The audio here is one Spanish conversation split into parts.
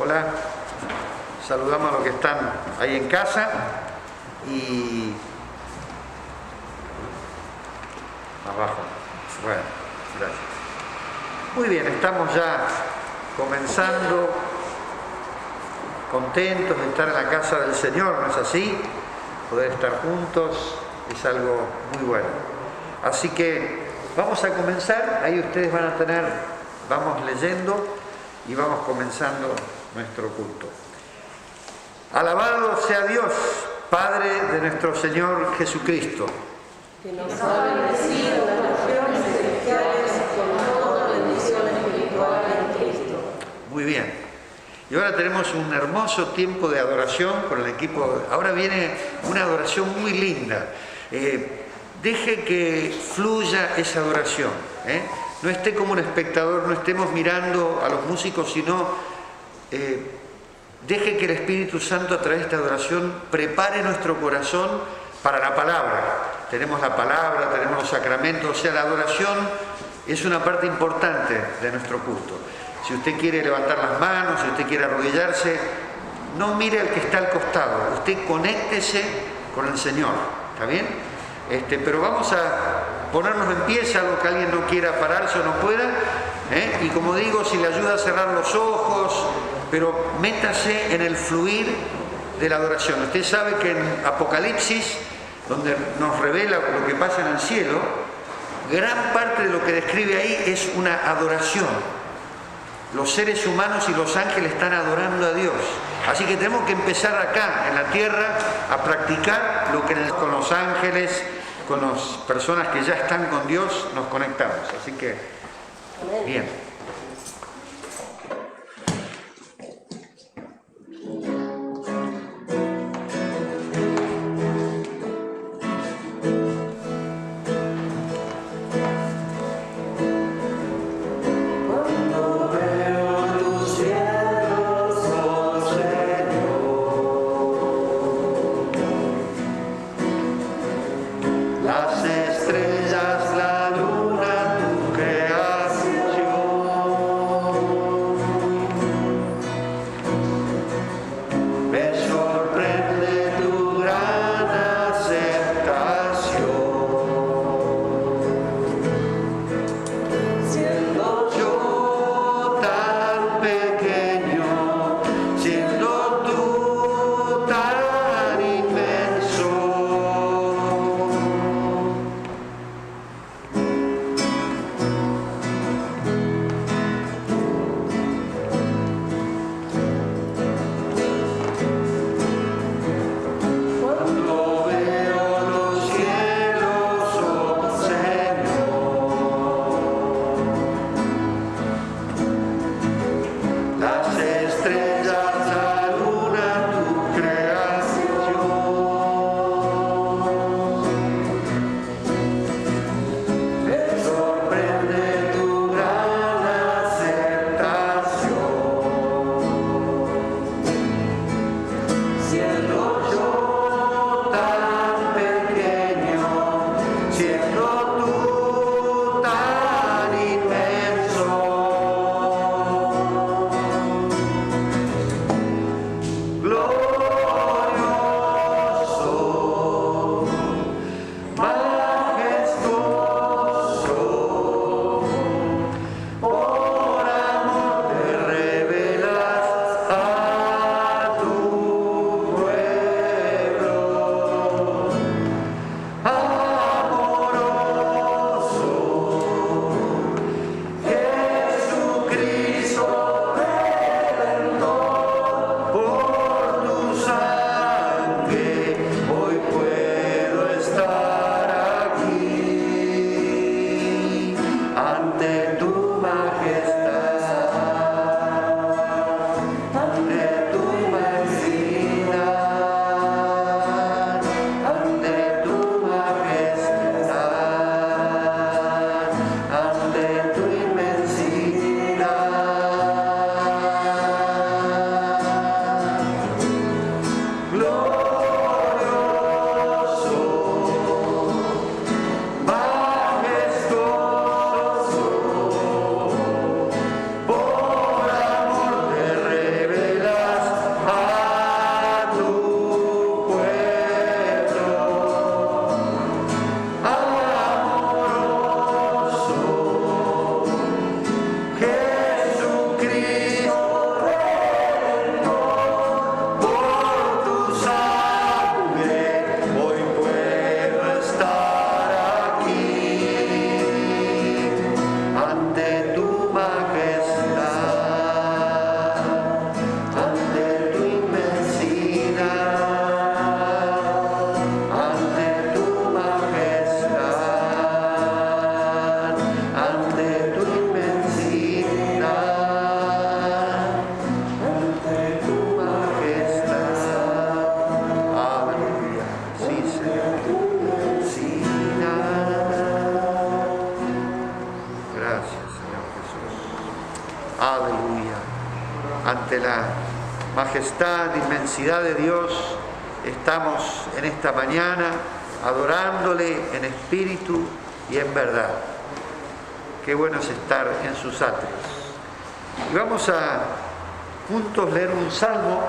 Hola, saludamos a los que están ahí en casa y abajo. Bueno, gracias. Muy bien, estamos ya comenzando, contentos de estar en la casa del Señor, ¿no es así? Poder estar juntos es algo muy bueno. Así que vamos a comenzar, ahí ustedes van a tener, vamos leyendo y vamos comenzando nuestro culto. Alabado sea Dios, Padre de nuestro Señor Jesucristo, que nos ha bendecido en las regiones celestiales con toda bendición espiritual en Cristo. Muy bien. Y ahora tenemos un hermoso tiempo de adoración con el equipo. Ahora viene una adoración muy linda. Deje que fluya esa adoración. No esté como un espectador, no estemos mirando a los músicos, sino deje que el Espíritu Santo a través de esta adoración prepare nuestro corazón para la palabra. Tenemos la palabra, tenemos los sacramentos, o sea, la adoración es una parte importante de nuestro culto. Si usted quiere levantar las manos, si usted quiere arrodillarse, no mire al que está al costado, usted conéctese con el Señor, ¿está bien? Pero vamos a ponernos en pie, salvo que alguien no quiera pararse o no pueda, y como digo, si le ayuda a cerrar los ojos, pero métase en el fluir de la adoración. Usted sabe que en Apocalipsis, donde nos revela lo que pasa en el cielo, gran parte de lo que describe ahí es una adoración. Los seres humanos y los ángeles están adorando a Dios. Así que tenemos que empezar acá, en la tierra, a practicar lo que con los ángeles, con las personas que ya están con Dios, nos conectamos. Así que, bien. tu inmensidad. Gracias, Señor Jesús. Aleluya. Ante la majestad, inmensidad de Dios, estamos en esta mañana adorándole en espíritu y en verdad. Qué bueno es estar en sus atrios. Y vamos a juntos leer un salmo.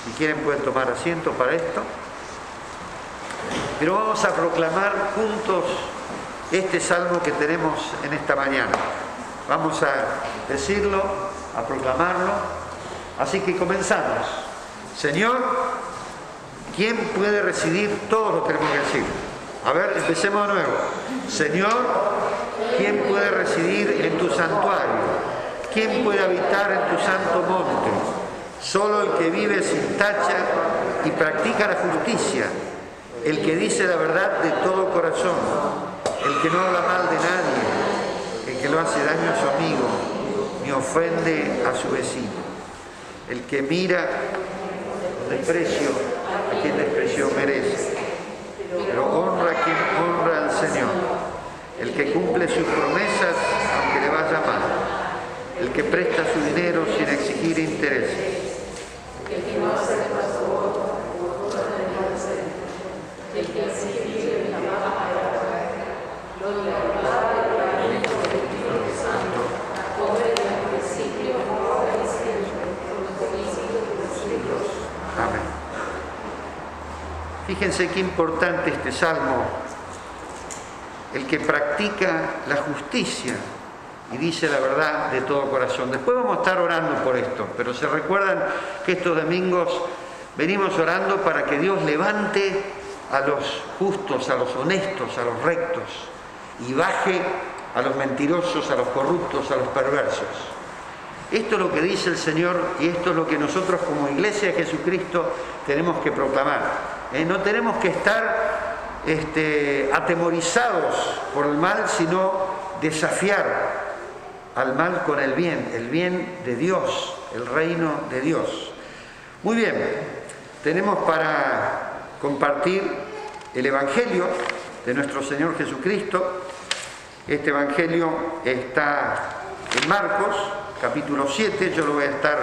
Si quieren pueden tomar asiento para esto. Pero vamos a proclamar juntos este salmo que tenemos en esta mañana. Vamos a decirlo, a proclamarlo. Así que comenzamos. Señor, ¿quién puede residir? Todos lo tenemos que decir. A ver, empecemos de nuevo. Señor, ¿quién puede residir en tu santuario? ¿Quién puede habitar en tu santo monte? Solo el que vive sin tacha y practica la justicia, el que dice la verdad de todo corazón, el que no habla mal de nadie, el que no hace daño a su amigo, ni ofende a su vecino, el que mira desprecio a quien desprecio merece, pero honra a quien honra al Señor, el que cumple sus promesas aunque le vaya mal, el que presta su dinero sin exigir intereses, El que no hace paso el que exige la palabra, gloria al Padre, al Hijo y al Espíritu Santo, como era en el principio, ahora y siempre, por los siglos de los siglos. Amén. Fíjense qué importante este salmo, el que practica la justicia y dice la verdad de todo corazón. Después vamos a estar orando por esto, pero se recuerdan que estos domingos venimos orando para que Dios levante a los justos, a los honestos, a los rectos, y baje a los mentirosos, a los corruptos, a los perversos. Esto es lo que dice el Señor y esto es lo que nosotros como Iglesia de Jesucristo tenemos que proclamar. No tenemos que estar atemorizados por el mal, sino desafiar al mal con el bien de Dios, el reino de Dios. Muy bien, tenemos para compartir el Evangelio de nuestro Señor Jesucristo. Este Evangelio está en Marcos, capítulo 7, yo lo voy a estar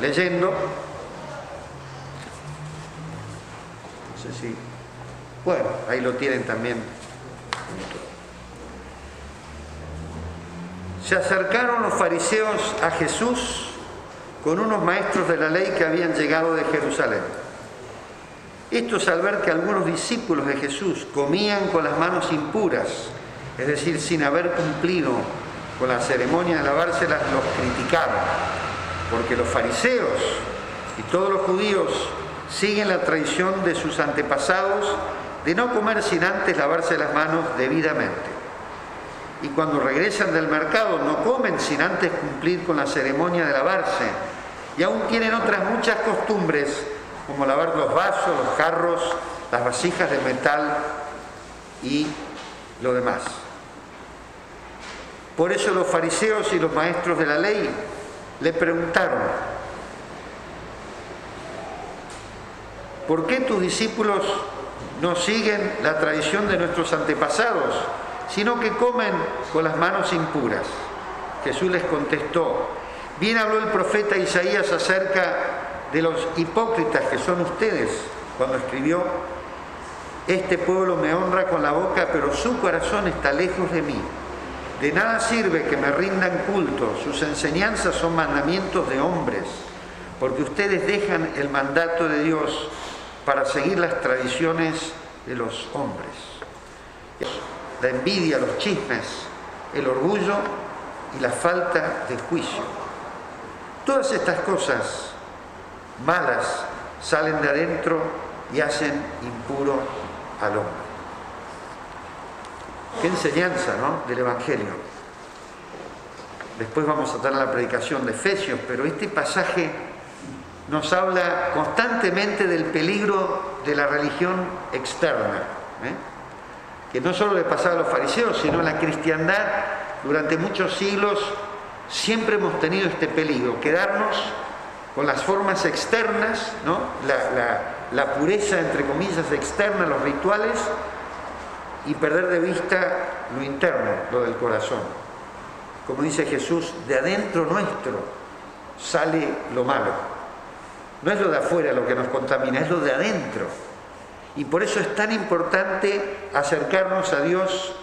leyendo. No sé si... Bueno, ahí lo tienen también. Se acercaron los fariseos a Jesús con unos maestros de la ley que habían llegado de Jerusalén. Estos, al ver que algunos discípulos de Jesús comían con las manos impuras, es decir, sin haber cumplido con la ceremonia de lavárselas, los criticaron, porque los fariseos y todos los judíos siguen la tradición de sus antepasados de no comer sin antes lavarse las manos debidamente. Y cuando regresan del mercado no comen sin antes cumplir con la ceremonia de lavarse. Y aún tienen otras muchas costumbres, como lavar los vasos, los jarros, las vasijas de metal y lo demás. Por eso los fariseos y los maestros de la ley le preguntaron: ¿por qué tus discípulos no siguen la tradición de nuestros antepasados, sino que comen con las manos impuras? Jesús les contestó: bien habló el profeta Isaías acerca de los hipócritas que son ustedes, cuando escribió: este pueblo me honra con la boca, pero su corazón está lejos de mí. De nada sirve que me rindan culto, sus enseñanzas son mandamientos de hombres, porque ustedes dejan el mandato de Dios para seguir las tradiciones de los hombres. La envidia, los chismes, el orgullo y la falta de juicio. Todas estas cosas malas salen de adentro y hacen impuro al hombre. Qué enseñanza, ¿no?, del Evangelio. Después vamos a tener la predicación de Efesios, pero este pasaje nos habla constantemente del peligro de la religión externa, que no solo le pasaba a los fariseos, sino a la cristiandad. Durante muchos siglos siempre hemos tenido este peligro, quedarnos con las formas externas, ¿no?, la pureza, entre comillas, externa, los rituales, y perder de vista lo interno, lo del corazón. Como dice Jesús, de adentro nuestro sale lo malo. No es lo de afuera lo que nos contamina, es lo de adentro. Y por eso es tan importante acercarnos a Dios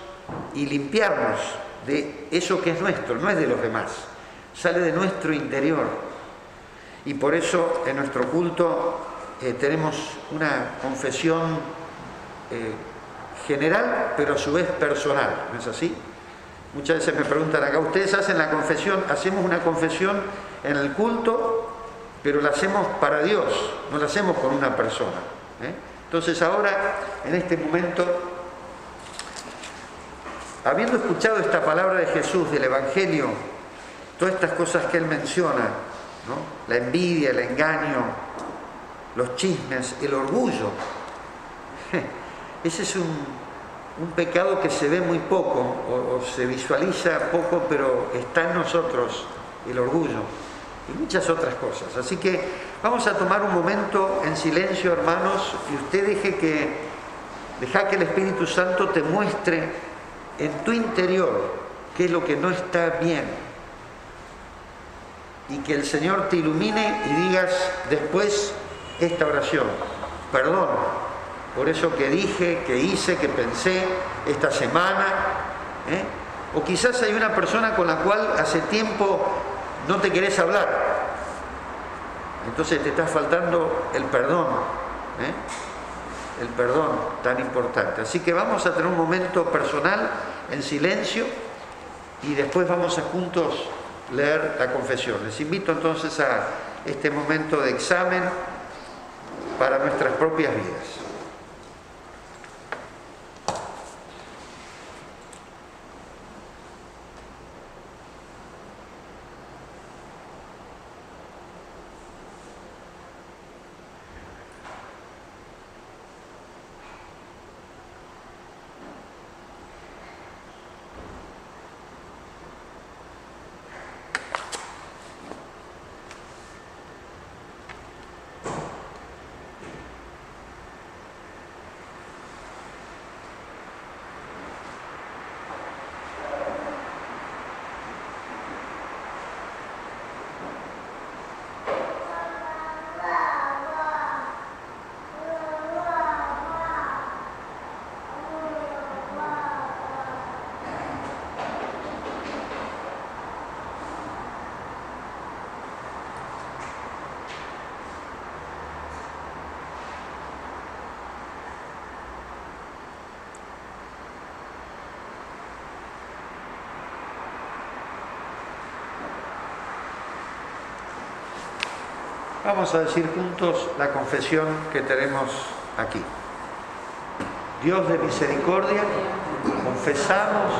y limpiarnos de eso que es nuestro, no es de los demás, sale de nuestro interior. Y por eso en nuestro culto tenemos una confesión general, pero a su vez personal, ¿no es así? Muchas veces me preguntan acá, ¿ustedes hacen la confesión? Hacemos una confesión en el culto, pero la hacemos para Dios, no la hacemos con una persona. Entonces ahora, en este momento, habiendo escuchado esta palabra de Jesús, del Evangelio, todas estas cosas que Él menciona, ¿no? La envidia, el engaño, los chismes, el orgullo, ese es un pecado que se ve muy poco o se visualiza poco, pero está en nosotros el orgullo y muchas otras cosas. Así que vamos a tomar un momento en silencio, hermanos, y usted deja que el Espíritu Santo te muestre en tu interior qué es lo que no está bien, y que el Señor te ilumine y digas después esta oración: perdón por eso que dije, que hice, que pensé esta semana. O quizás hay una persona con la cual hace tiempo no te querés hablar, entonces te está faltando el perdón, el perdón tan importante. Así que vamos a tener un momento personal en silencio y después vamos a juntos leer la confesión. Les invito entonces a este momento de examen para nuestras propias vidas. Vamos a decir juntos la confesión que tenemos aquí. Dios de misericordia, confesamos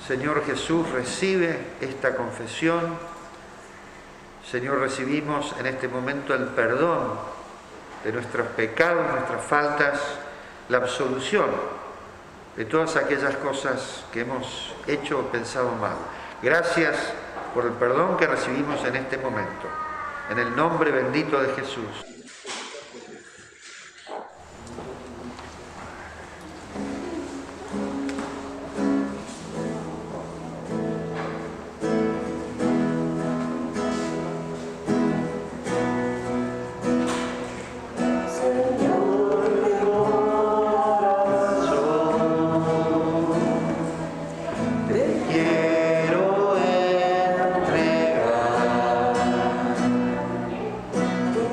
Señor Jesús, recibe esta confesión. Señor, recibimos en este momento el perdón de nuestros pecados, nuestras faltas, la absolución de todas aquellas cosas que hemos hecho o pensado mal. Gracias por el perdón que recibimos en este momento. En el nombre bendito de Jesús. Quiero entregar tu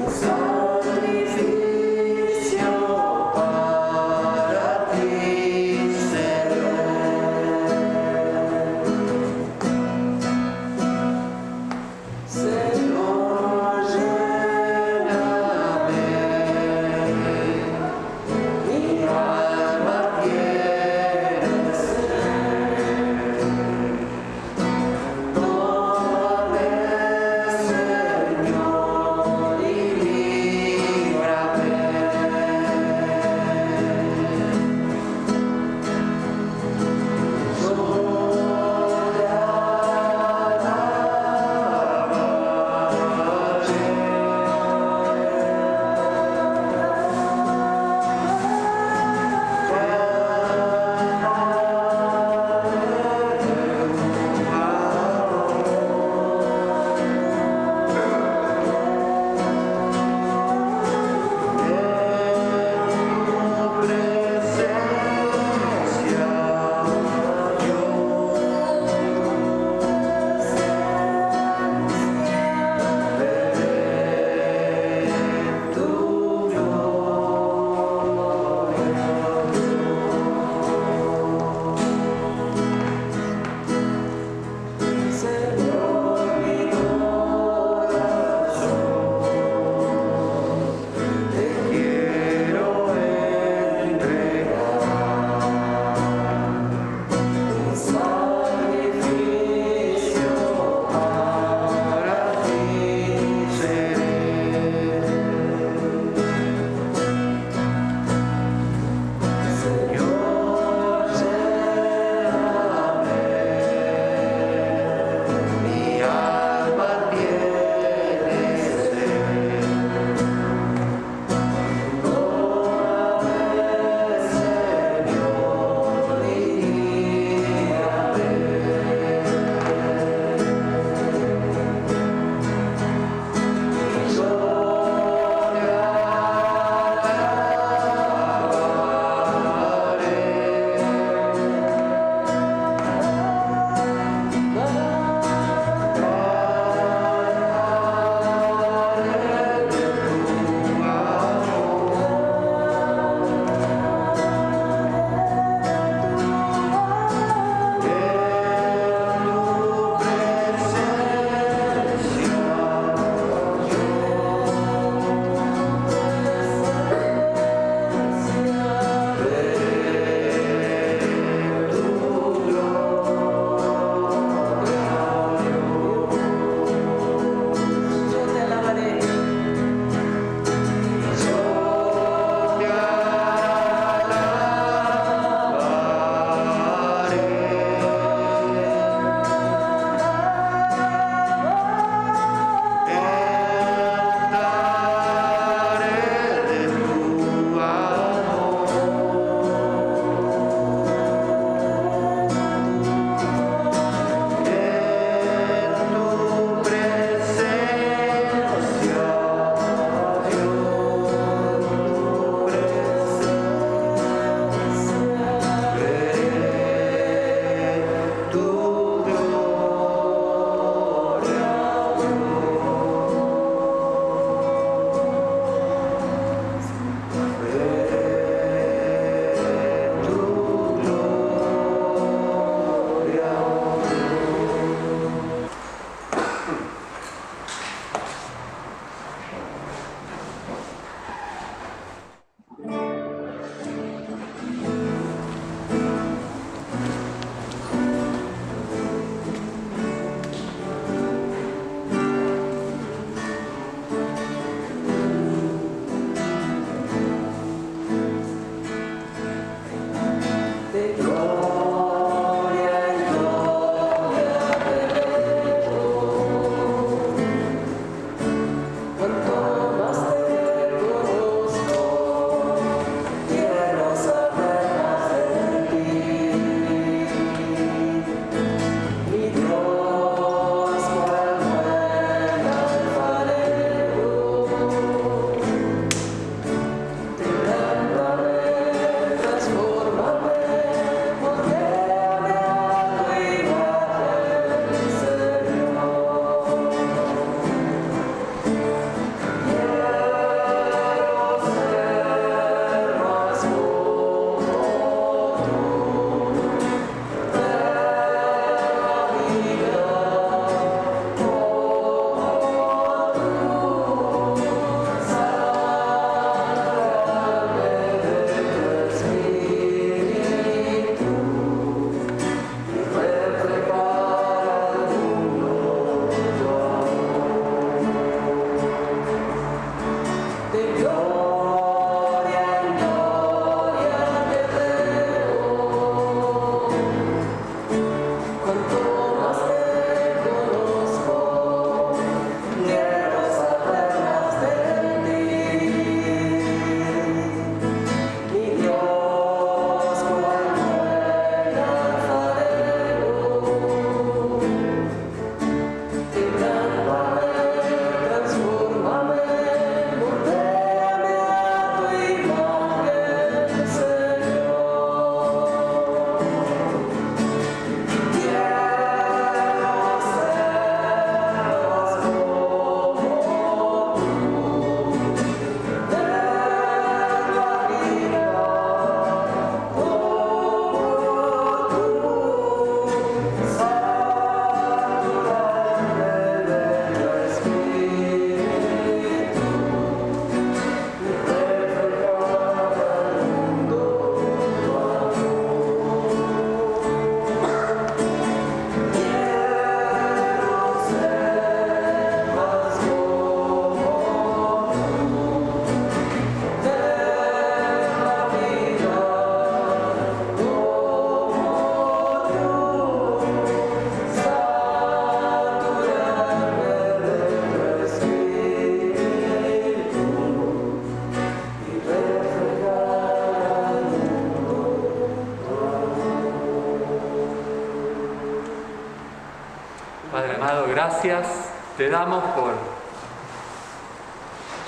amado, gracias te damos por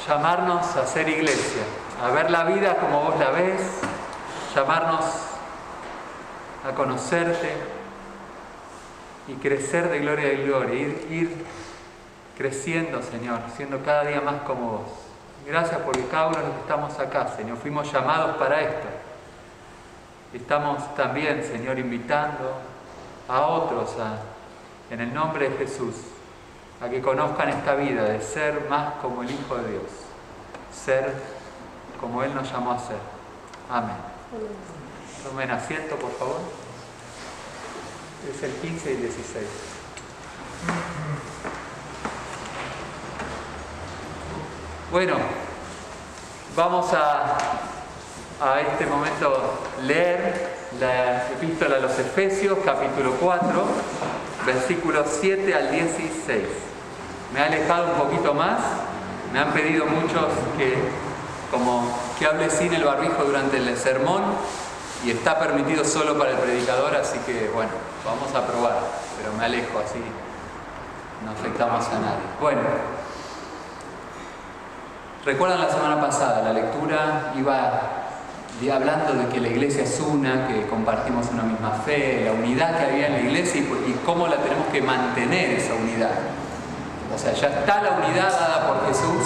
llamarnos a ser iglesia, a ver la vida como vos la ves, llamarnos a conocerte y crecer de gloria en gloria, ir creciendo, Señor, siendo cada día más como vos. Gracias porque cada uno de los que estamos acá, Señor, fuimos llamados para esto. Estamos también, Señor, invitando a otros, en el nombre de Jesús, a que conozcan esta vida de ser más como el Hijo de Dios, ser como Él nos llamó a ser. Amén. Tomen asiento, por favor. Es el 15 y 16. Bueno, vamos a este momento leer la epístola a los Efesios, capítulo 4, versículos 7 al 16. Me he alejado un poquito más, me han pedido muchos que hable sin el barbijo durante el sermón y está permitido solo para el predicador, así que bueno, vamos a probar, pero me alejo así, no afectamos a nadie. Bueno, recuerdan la semana pasada, la lectura iba hablando de que la iglesia es una, que compartimos una misma fe, la unidad que había en la iglesia y cómo la tenemos que mantener esa unidad. O sea, ya está la unidad dada por Jesús,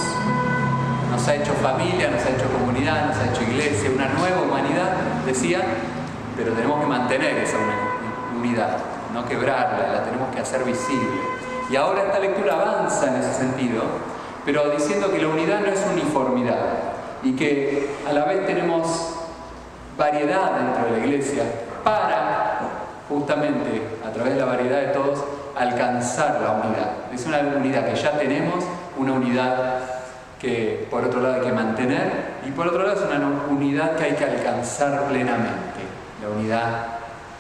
nos ha hecho familia, nos ha hecho comunidad, nos ha hecho iglesia, una nueva humanidad, decía, pero tenemos que mantener esa unidad, no quebrarla, la tenemos que hacer visible. Y ahora esta lectura avanza en ese sentido, pero diciendo que la unidad no es uniformidad y que a la vez tenemos variedad dentro de la iglesia para, justamente, a través de la variedad de todos, alcanzar la unidad. Es una unidad que ya tenemos, una unidad que por otro lado hay que mantener y por otro lado es una unidad que hay que alcanzar plenamente. La unidad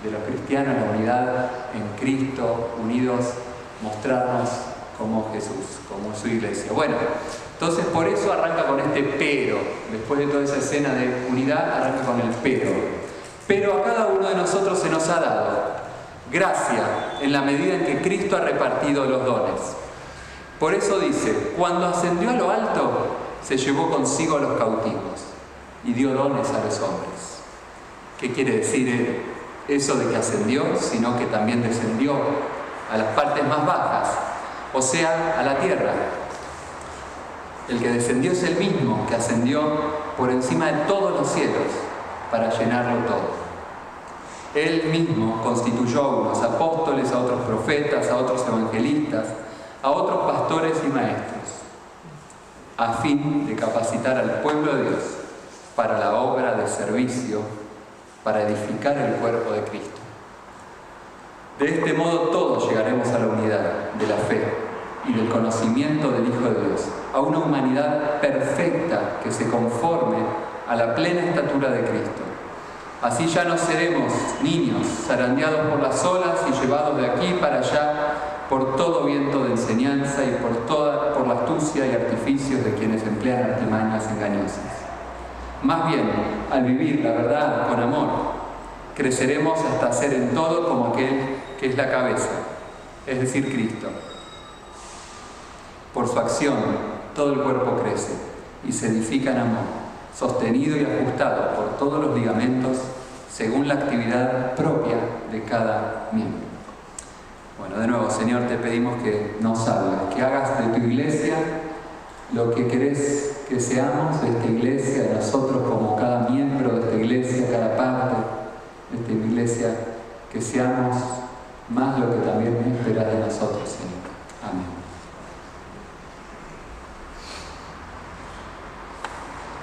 de los cristianos, la unidad en Cristo, unidos, mostrarnos como Jesús, como su iglesia. Bueno, entonces por eso arranca con este pero. Después de toda esa escena de unidad, arranca con el pero. Pero a cada uno de nosotros se nos ha dado gracia en la medida en que Cristo ha repartido los dones. Por eso dice, cuando ascendió a lo alto, se llevó consigo a los cautivos y dio dones a los hombres. ¿Qué quiere decir eso de que ascendió? Sino que también descendió a las partes más bajas, o sea, a la tierra. El que descendió es el mismo que ascendió por encima de todos los cielos para llenarlo todo. Él mismo constituyó a unos apóstoles, a otros profetas, a otros evangelistas, a otros pastores y maestros, a fin de capacitar al pueblo de Dios para la obra de servicio, para edificar el cuerpo de Cristo. De este modo todos llegaremos a la unidad de la fe y del conocimiento del Hijo de Dios, a una humanidad perfecta que se conforme a la plena estatura de Cristo. Así ya no seremos niños zarandeados por las olas y llevados de aquí para allá por todo viento de enseñanza y por la astucia y artificios de quienes emplean artimañas engañosas. Más bien, al vivir la verdad con amor, creceremos hasta ser en todo como aquel que es la cabeza, es decir, Cristo. Por su acción, todo el cuerpo crece y se edifica en amor, sostenido y ajustado por todos los ligamentos según la actividad propia de cada miembro. Bueno, de nuevo, Señor, te pedimos que nos hables, que hagas de tu iglesia lo que querés que seamos de esta iglesia, de nosotros como cada miembro de esta iglesia, cada parte de esta iglesia, que seamos más lo que también esperas de nosotros, Señor. Amén.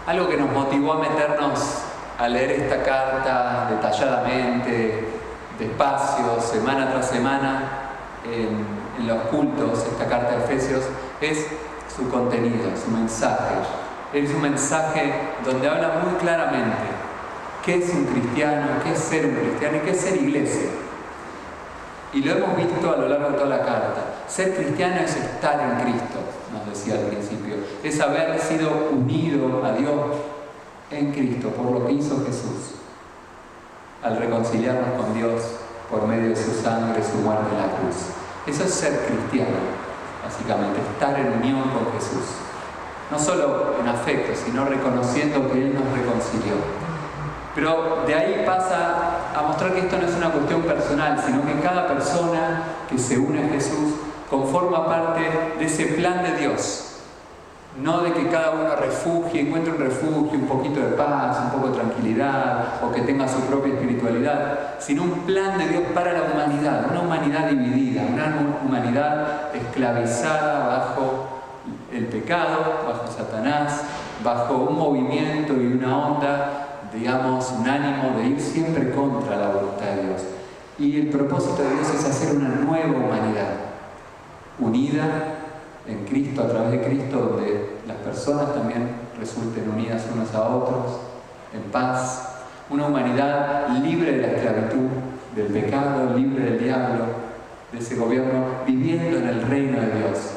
Algo que nos motivó a meternos a leer esta carta detalladamente, despacio, semana tras semana, en los cultos, esta carta de Efesios, es su contenido, su mensaje. Es un mensaje donde habla muy claramente qué es un cristiano, qué es ser un cristiano y qué es ser iglesia. Y lo hemos visto a lo largo de toda la carta. Ser cristiano es estar en Cristo, nos decía al principio. Es haber sido unido a Dios en Cristo por lo que hizo Jesús al reconciliarnos con Dios por medio de su sangre, su muerte en la cruz. Eso es ser cristiano, básicamente, estar en unión con Jesús. No solo en afecto, sino reconociendo que Él nos reconcilió. Pero de ahí pasa a mostrar que esto no es una cuestión personal, sino que cada persona que se une a Jesús conforma parte de ese plan de Dios. No de que cada uno encuentre un refugio, un poquito de paz, un poco de tranquilidad, o que tenga su propia espiritualidad, sino un plan de Dios para la humanidad, una humanidad dividida, una humanidad esclavizada bajo el pecado, bajo Satanás, bajo un movimiento y una onda, digamos, un ánimo de ir siempre contra la voluntad de Dios. Y el propósito de Dios es hacer una nueva humanidad, unida en Cristo, a través de Cristo, donde las personas también resulten unidas unos a otros, en paz, una humanidad libre de la esclavitud, del pecado, libre del diablo, de ese gobierno, viviendo en el reino de Dios,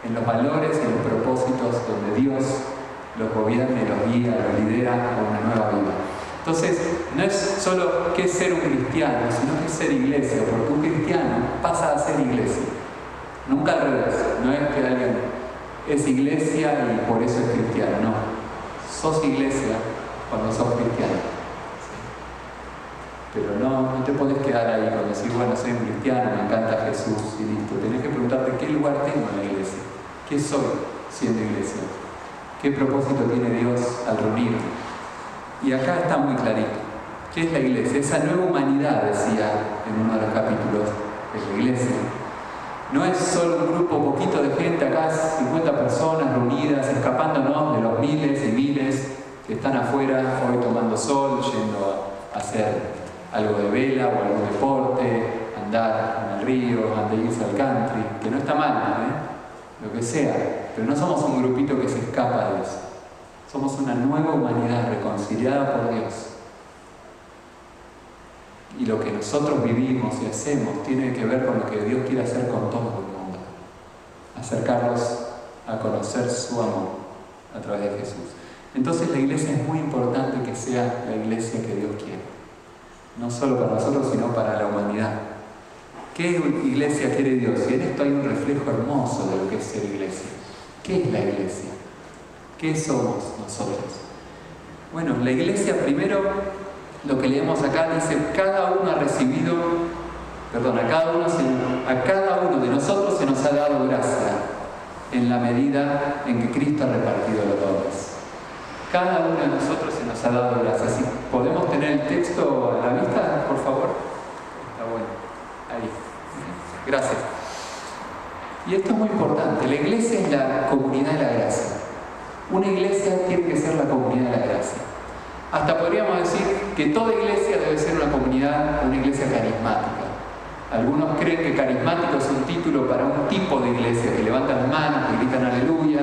en los valores y los propósitos donde Dios los gobierna y los guía, los lidera a una nueva vida. Entonces, no es solo qué es ser un cristiano, sino qué es ser iglesia, porque un cristiano pasa a ser iglesia. Nunca al revés, no es que alguien es iglesia y por eso es cristiano, no. Sos iglesia cuando sos cristiano. Pero no te podés quedar ahí con decir, bueno, soy un cristiano, me encanta Jesús y listo. Tenés que preguntarte qué lugar tengo en la iglesia, qué soy siendo iglesia, qué propósito tiene Dios al reunirme. Y acá está muy clarito. ¿Qué es la iglesia? Esa nueva humanidad, decía en uno de los capítulos de la iglesia. No es solo un grupo poquito de gente, acá 50 personas reunidas, escapándonos de los miles y miles que están afuera hoy tomando sol, yendo a hacer algo de vela o algún deporte, andar en el río, irse al country, que no está mal, lo que sea, pero no somos un grupito que se escapa de eso. Somos una nueva humanidad reconciliada por Dios. Y lo que nosotros vivimos y hacemos tiene que ver con lo que Dios quiere hacer con todo el mundo. Acercarlos a conocer su amor a través de Jesús. Entonces la iglesia es muy importante que sea la iglesia que Dios quiere. No solo para nosotros, sino para la humanidad. ¿Qué iglesia quiere Dios? Y en esto hay un reflejo hermoso de lo que es ser iglesia. ¿Qué es la iglesia? ¿Qué somos nosotros? Bueno, la iglesia primero, lo que leemos acá dice, a cada uno de nosotros se nos ha dado gracia en la medida en que Cristo ha repartido los dones. Cada uno de nosotros se nos ha dado gracia. Si podemos tener el texto a la vista, por favor. Está bueno. Ahí. Gracias. Y esto es muy importante. La iglesia es la comunidad de la gracia. Una iglesia tiene que ser la comunidad de la gracia. Hasta podríamos decir que toda iglesia debe ser una comunidad, una iglesia carismática. Algunos creen que carismático es un título para un tipo de iglesia, que levantan las manos, que gritan aleluya,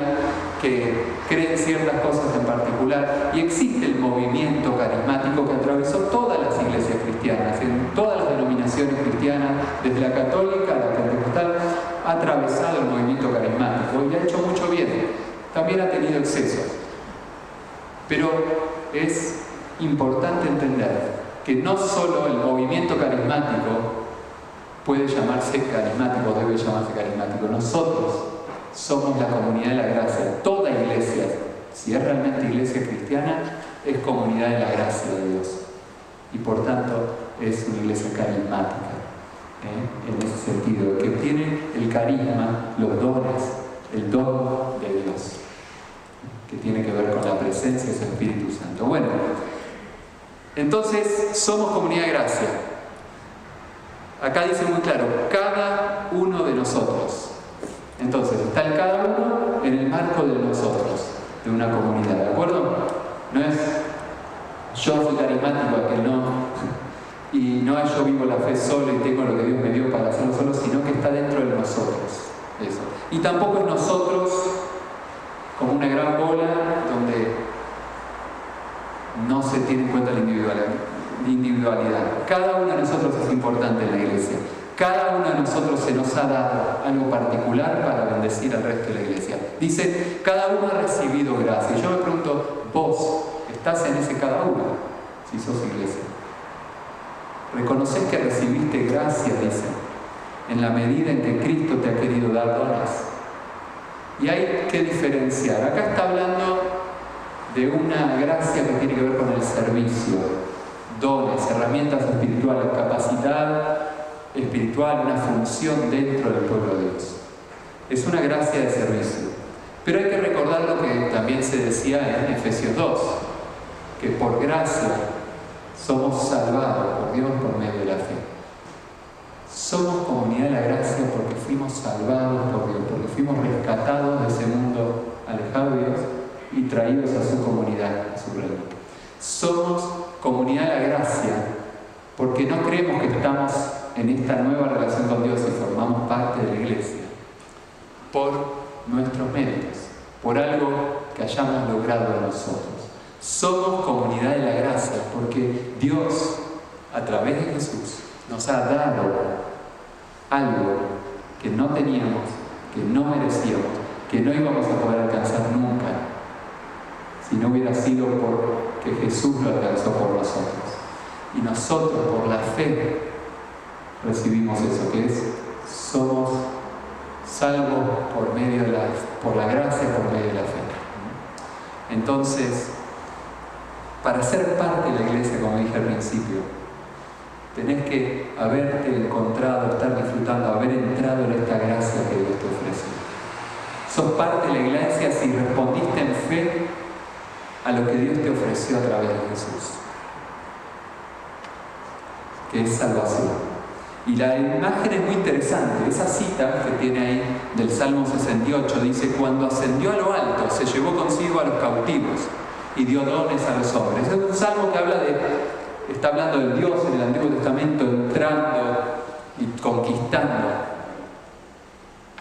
que creen ciertas cosas en particular. Y existe el movimiento carismático que atravesó todas las iglesias cristianas, en todas las denominaciones cristianas, desde la católica a la pentecostal, ha atravesado el movimiento carismático y ha hecho mucho bien. También ha tenido excesos. Pero es importante entender que no solo el movimiento carismático puede llamarse carismático, debe llamarse carismático. Nosotros somos la comunidad de la gracia. Toda iglesia, si es realmente iglesia cristiana, es comunidad de la gracia de Dios. Y por tanto es una iglesia carismática, en ese sentido, que tiene el carisma, los dones, el don de Dios, que tiene que ver con la presencia de su Espíritu Santo. Bueno, entonces somos comunidad de gracia. Acá dice muy claro, cada uno de nosotros. Entonces, está el cada uno en el marco de nosotros, de una comunidad, ¿de acuerdo? No es yo soy carismático, aquel no, y no es yo vivo la fe solo y tengo lo que Dios me dio para hacerlo solo, sino que está dentro de nosotros. Eso. Y tampoco es nosotros como una gran bola donde no se tiene en cuenta la individualidad. Cada uno de nosotros es importante en la iglesia. Cada uno de nosotros se nos ha dado algo particular para bendecir al resto de la iglesia. Dice, cada uno ha recibido gracia. Y yo me pregunto, vos estás en ese cada uno, si sos iglesia. Reconocés que recibiste gracia, dice. en la medida en que Cristo te ha querido dar dones. Y hay que diferenciar. Acá está hablando de una gracia que tiene que ver con el servicio, dones, herramientas espirituales, capacidad espiritual, una función dentro del pueblo de Dios. Es una gracia de servicio. Pero hay que recordar lo que también se decía en Efesios 2, que por gracia somos salvados por Dios por medio de la fe. Somos comunidad de la gracia porque fuimos salvados por Dios, porque fuimos rescatados de ese mundo alejado de Dios y traídos a su comunidad, a su reino. Somos comunidad de la gracia porque no creemos que estamos en esta nueva relación con Dios y formamos parte de la iglesia por nuestros méritos, por algo que hayamos logrado nosotros. Somos comunidad de la gracia porque Dios, a través de Jesús, nos ha dado algo que no teníamos, que no merecíamos, que no íbamos a poder alcanzar nunca, si no hubiera sido porque Jesús lo alcanzó por nosotros. Y nosotros, por la fe, recibimos eso, que es, somos salvos por la gracia, por medio de la fe. Entonces, para ser parte de la iglesia, como dije al principio, tenés que haberte encontrado, estar disfrutando, haber entrado en esta gracia que Dios te ofrece. Sos parte de la iglesia si respondiste en fe a lo que Dios te ofreció a través de Jesús, que es salvación. Y la imagen es muy interesante. Esa cita que tiene ahí del Salmo 68 dice: cuando ascendió a lo alto, se llevó consigo a los cautivos y dio dones a los hombres. Es un salmo que está hablando del Dios en el Antiguo Testamento entrando y conquistando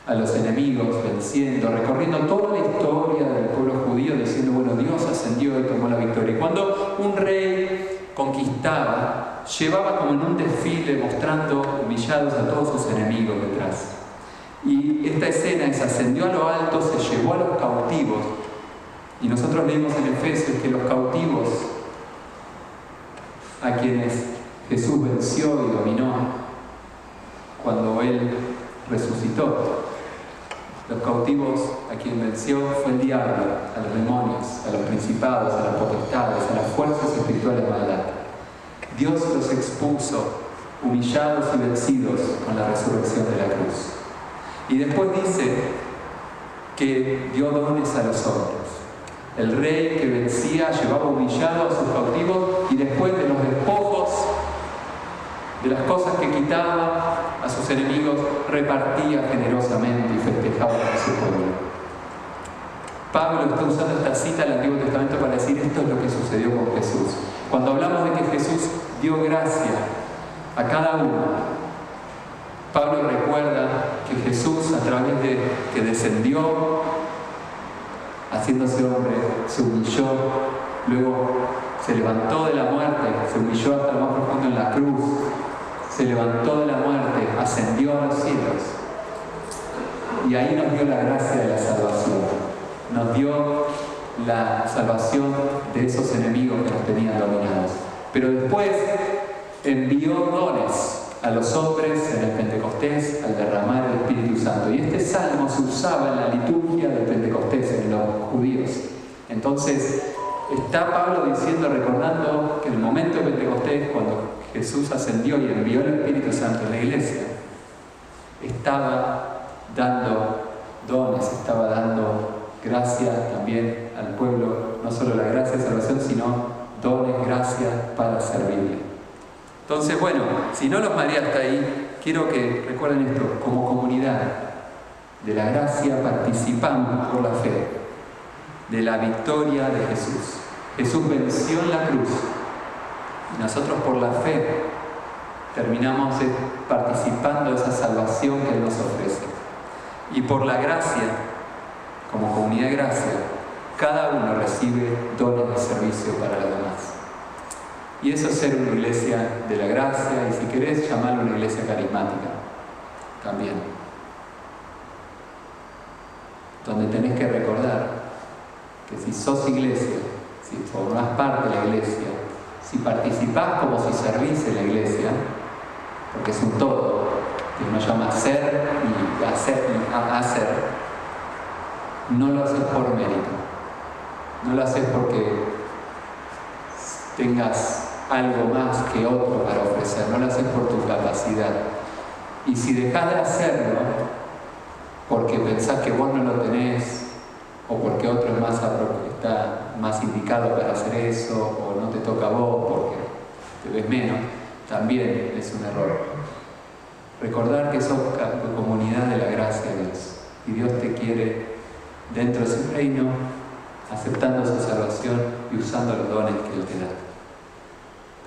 a los enemigos, venciendo, recorriendo toda la historia del pueblo judío, diciendo, bueno, Dios ascendió y tomó la victoria. Y cuando un rey conquistaba, llevaba como en un desfile mostrando humillados a todos sus enemigos detrás. Y esta escena es: ascendió a lo alto, se llevó a los cautivos. Y nosotros leímos en Efesios que los cautivos, a quienes Jesús venció y dominó cuando Él resucitó, los cautivos a quien venció fue el diablo, a los demonios, a los principados, a las potestades, a las fuerzas espirituales de maldad. Dios los expuso, humillados y vencidos con la resurrección de la cruz. Y después dice que dio dones a los hombres. El rey que vencía llevaba humillado a sus cautivos y después de los despojos, de las cosas que quitaba a sus enemigos, repartía generosamente y festejaba con su pueblo. Pablo está usando esta cita del Antiguo Testamento para decir: esto es lo que sucedió con Jesús. Cuando hablamos de que Jesús dio gracia a cada uno, Pablo recuerda que Jesús, a través de que descendió haciéndose hombre, se humilló, luego se levantó de la muerte, se humilló hasta lo más profundo en la cruz, se levantó de la muerte, ascendió a los cielos, y ahí nos dio la gracia de la salvación, nos dio la salvación de esos enemigos que nos tenían dominados. Pero después envió dones a los hombres en el Pentecostés al derramar el Espíritu Santo. Y este salmo se usaba en la liturgia del Pentecostés, en los judíos. Entonces, está Pablo diciendo, recordando que en el momento de Pentecostés, cuando Jesús ascendió y envió el Espíritu Santo en la iglesia, estaba dando dones, estaba dando gracia también al pueblo, no solo la gracia de salvación, sino dones, gracia para servirle. Entonces, bueno, si no los mareé hasta ahí, quiero que recuerden esto: como comunidad de la gracia participamos por la fe de la victoria de Jesús. Jesús venció en la cruz y nosotros por la fe terminamos participando de esa salvación que Él nos ofrece. Y por la gracia, como comunidad de gracia, cada uno recibe dones de servicio para los demás. Y eso es ser una iglesia de la gracia, y si querés llamarlo una iglesia carismática también, donde tenés que recordar que si sos iglesia, si formás parte de la iglesia, si participás como si servís en la iglesia, porque es un todo, que nos llama a ser y hacer, no lo haces por mérito, no lo haces porque tengas algo más que otro para ofrecer, no lo haces por tu capacidad. Y si dejas de hacerlo porque pensás que vos no lo tenés, o porque otro es está más indicado para hacer eso, o no te toca a vos porque te ves menos, también es un error. Recordar que sos comunidad de la gracia de Dios, y Dios te quiere dentro de su reino, aceptando su salvación y usando los dones que Él te da.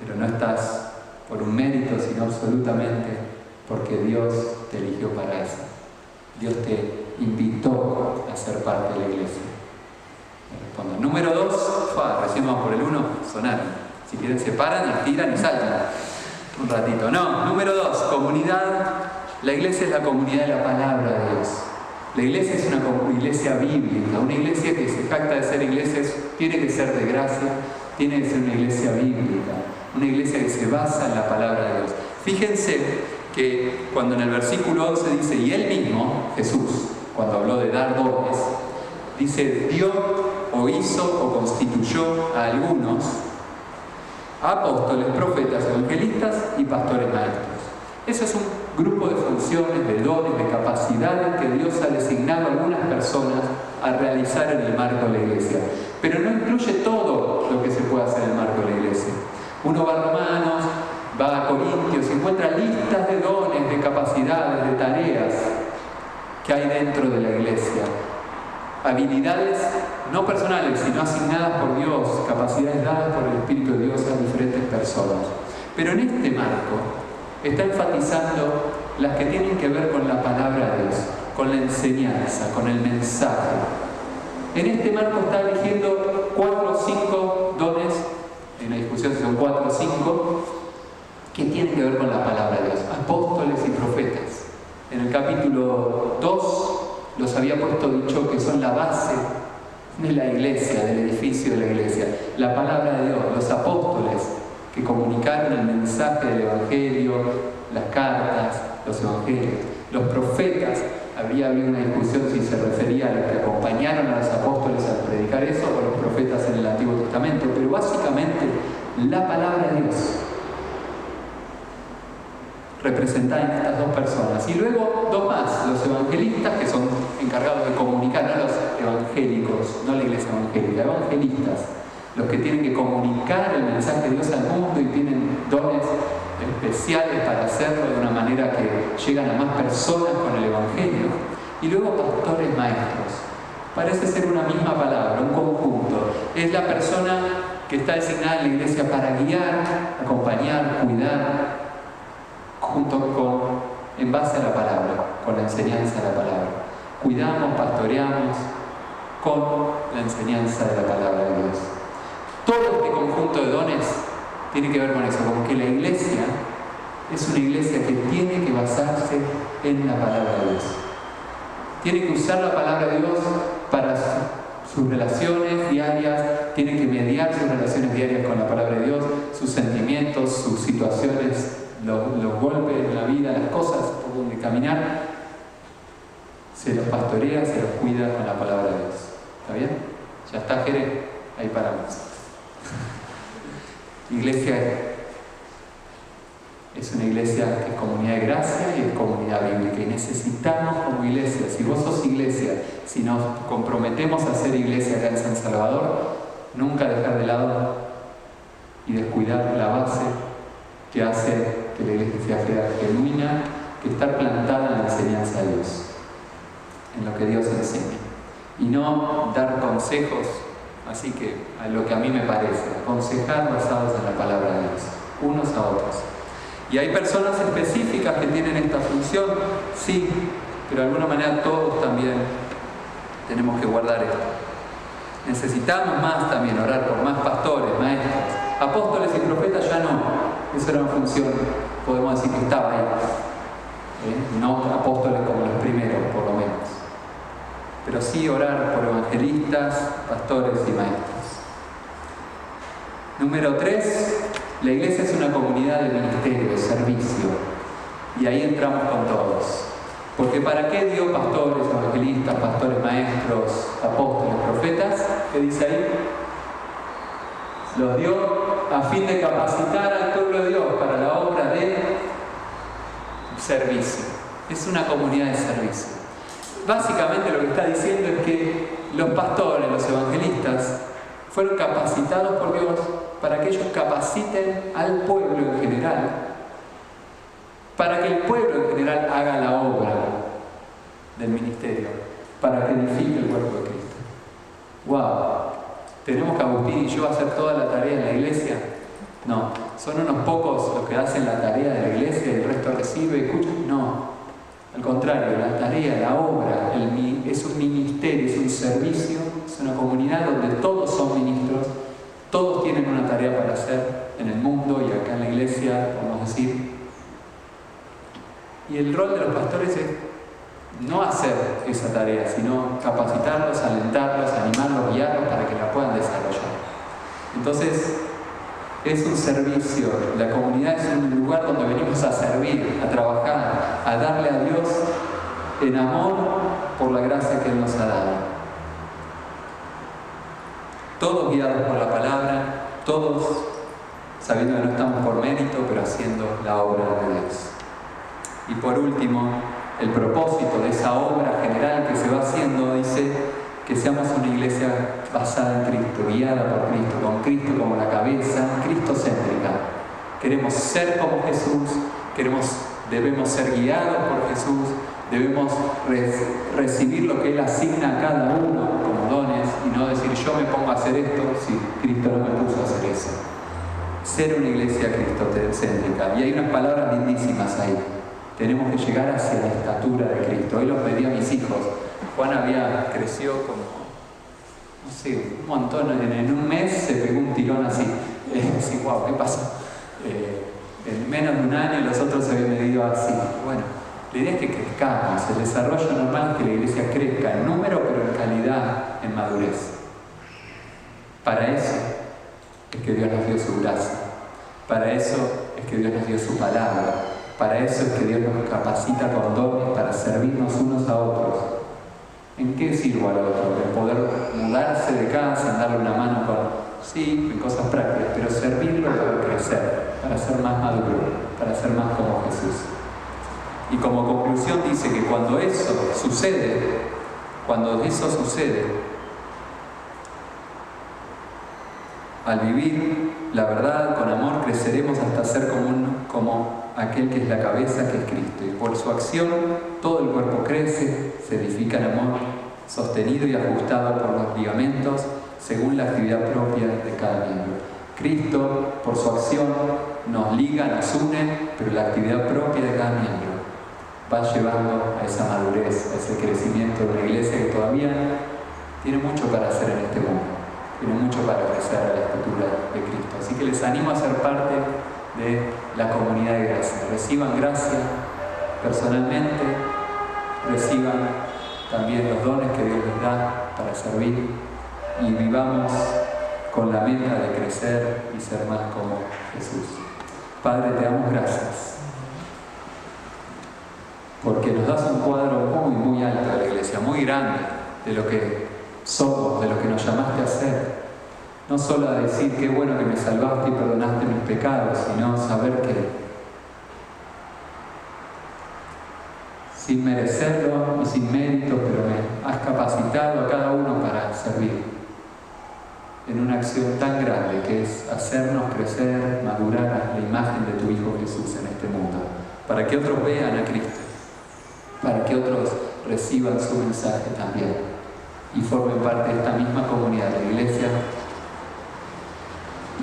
Pero no estás por un mérito, sino absolutamente porque Dios te eligió para eso. Dios te invitó a ser parte de la iglesia. Respondan. Número 2, recién vamos por el 1, sonaron. Si quieren se paran, estiran y saltan. Un ratito. No, número 2, comunidad. La iglesia es la comunidad de la palabra de Dios. La iglesia es una iglesia bíblica, una iglesia que se jacta de ser iglesia, tiene que ser de gracia, tiene que ser una iglesia bíblica, una iglesia que se basa en la palabra de Dios. Fíjense que cuando en el versículo 11 dice, y Él mismo, Jesús, cuando habló de dar dones, dice, dio o hizo o constituyó a algunos apóstoles, profetas, evangelistas y pastores maestros. Eso es un grupo de funciones, de dones, de capacidades que Dios ha designado a algunas personas a realizar en el marco de la iglesia. Pero no incluye todo lo que se puede hacer en el marco de la iglesia. Uno va a Romanos, va a Corintios y encuentra listas de dones, de capacidades, de tareas que hay dentro de la iglesia. Habilidades no personales, sino asignadas por Dios, capacidades dadas por el Espíritu de Dios a diferentes personas. Pero en este marco está enfatizando las que tienen que ver con la palabra de Dios, con la enseñanza, con el mensaje. En este marco está eligiendo 4 o 5 dones, en la discusión son 4 o 5, que tienen que ver con la palabra de Dios, apóstoles y profetas. En el capítulo 2 los había puesto dicho que son la base de la iglesia, del edificio de la iglesia. La palabra de Dios, los apóstoles que comunicaron el mensaje del Evangelio, las cartas, los evangelios. Los profetas, había habido una discusión si se refería a los que acompañaron a los apóstoles al predicar eso o los profetas en el Antiguo Testamento, pero básicamente la palabra de Dios representada en estas 2 personas. Y luego 2 más, los evangelistas, que son encargados de comunicar, no los evangélicos, no la iglesia evangélica, evangelistas, los que tienen que comunicar el mensaje de Dios al mundo y tienen dones especiales para hacerlo de una manera que llegan a más personas con el evangelio. Y luego pastores maestros. Parece ser una misma palabra, un conjunto. Es la persona que está designada en la iglesia para guiar, acompañar, cuidar, en base a la palabra, con la enseñanza de la palabra. Cuidamos, pastoreamos con la enseñanza de la palabra de Dios. Todo este conjunto de dones tiene que ver con eso, con que la iglesia es una iglesia que tiene que basarse en la palabra de Dios. Tiene que usar la palabra de Dios para sus relaciones diarias, tiene que mediar sus relaciones diarias con la palabra de Dios, sus sentimientos, sus situaciones, los golpes en la vida, las cosas por donde caminar, se los pastorea, se los cuida con la palabra de Dios. ¿Está bien? Ya está, Jerez, ahí paramos. Iglesia es una iglesia que es comunidad de gracia y es comunidad bíblica, y necesitamos como iglesia, si vos sos iglesia, si nos comprometemos a ser iglesia acá en San Salvador, nunca dejar de lado y descuidar la base que hace que la iglesia sea genuina, que estar plantada en la enseñanza de Dios, en lo que Dios enseña, y no dar consejos así que a lo que a mí me parece, aconsejar basados en la palabra de Dios, unos a otros. Y hay personas específicas que tienen esta función, sí, pero de alguna manera todos también tenemos que guardar esto. Necesitamos más también orar por más pastores, maestros, apóstoles y profetas ya no. Esa era una función, podemos decir que estaba ahí. No apóstoles como los primeros, por lo menos. Pero sí orar por evangelistas, pastores y maestros. Número 3, la iglesia es una comunidad de ministerio, de servicio. Y ahí entramos con todos. Porque ¿para qué dio pastores, evangelistas, pastores, maestros, apóstoles, profetas? ¿Qué dice ahí? Los dio a fin de capacitar al pueblo de Dios para la obra de servicio. Es una comunidad de servicio. Básicamente lo que está diciendo es que los pastores, los evangelistas, fueron capacitados por Dios para que ellos capaciten al pueblo en general, para que el pueblo en general haga la obra del ministerio, para que edifique el cuerpo de Cristo. ¡Wow! ¿Tenemos que Agustín y yo hacer toda la tarea en la iglesia? No. ¿Son unos pocos los que hacen la tarea de la iglesia y el resto recibe, escucha? No. Al contrario, la tarea, la obra, es un ministerio, es un servicio, es una comunidad donde todos son ministros, todos tienen una tarea para hacer en el mundo y acá en la iglesia, podemos decir. Y el rol de los pastores es no hacer esa tarea, sino capacitarlos, alentarlos, animarlos, guiarlos para que la puedan desarrollar. Entonces, es un servicio. La comunidad es un lugar donde venimos a servir, a trabajar, a darle a Dios en amor por la gracia que Él nos ha dado. Todos guiados por la palabra, todos sabiendo que no estamos por mérito, pero haciendo la obra de Dios. Y por último, el propósito de esa obra general que se va haciendo dice que seamos una iglesia basada en Cristo, guiada por Cristo, con Cristo como la cabeza, cristocéntrica. Queremos ser como Jesús, debemos ser guiados por Jesús, debemos recibir lo que Él asigna a cada uno como dones y no decir yo me pongo a hacer esto si Cristo no me puso a hacer eso. Ser una iglesia cristocéntrica. Y hay unas palabras lindísimas ahí. Tenemos que llegar hacia la estatura de Cristo. Hoy los pedí a mis hijos. Juan creció como, no sé, un montón. En un mes se pegó un tirón así. Así, wow, ¿qué pasó? En menos de un año los otros se habían medido así. Bueno, la idea es que crezcamos. El desarrollo normal es que la iglesia crezca en número, pero en calidad, en madurez. Para eso es que Dios nos dio su gracia. Para eso es que Dios nos dio su palabra. Para eso es que Dios nos capacita con dones para servirnos unos a otros. ¿En qué sirvo al otro? En poder mudarse de casa, en darle una mano sí, en cosas prácticas, pero servirlo para crecer, para ser más maduro, para ser más como Jesús. Y como conclusión dice que cuando eso sucede, al vivir la verdad con amor, creceremos hasta ser como aquel que es la cabeza, que es Cristo. Y por su acción, todo el cuerpo crece, se edifica en amor, sostenido y ajustado por los ligamentos, según la actividad propia de cada miembro. Cristo, por su acción, nos liga, nos une, pero la actividad propia de cada miembro va llevando a esa madurez, a ese crecimiento de una iglesia que todavía tiene mucho para hacer en este mundo. Tiene mucho para crecer a la estatura de Cristo. Así que les animo a ser parte de la comunidad de gracia. Reciban gracia personalmente, reciban también los dones que Dios les da para servir y vivamos con la meta de crecer y ser más como Jesús. Padre, te damos gracias porque nos das un cuadro muy, muy alto de la iglesia, muy grande de lo que somos, de lo que nos llamaste a hacer. No solo a decir qué bueno que me salvaste y perdonaste mis pecados, sino saber que sin merecerlo y sin mérito, pero me has capacitado a cada uno para servir en una acción tan grande que es hacernos crecer, madurar a la imagen de tu Hijo Jesús en este mundo, para que otros vean a Cristo, para que otros reciban su mensaje también y formen parte de esta misma comunidad de la iglesia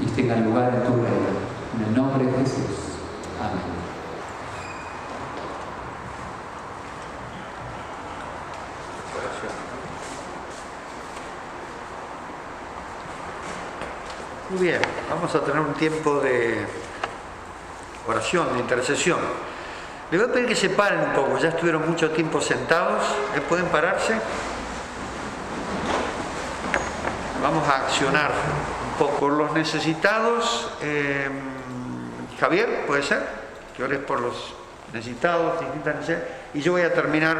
y tengan lugar en tu reino. En el nombre de Jesús. Amén. Muy bien, vamos a tener un tiempo de oración, de intercesión. Les voy a pedir que se paren un poco, ya estuvieron mucho tiempo sentados. ¿Pueden pararse? Vamos a accionar un poco los necesitados. Javier, ¿puede ser? Que ores por los necesitados, distintas necesidades, y yo voy a terminar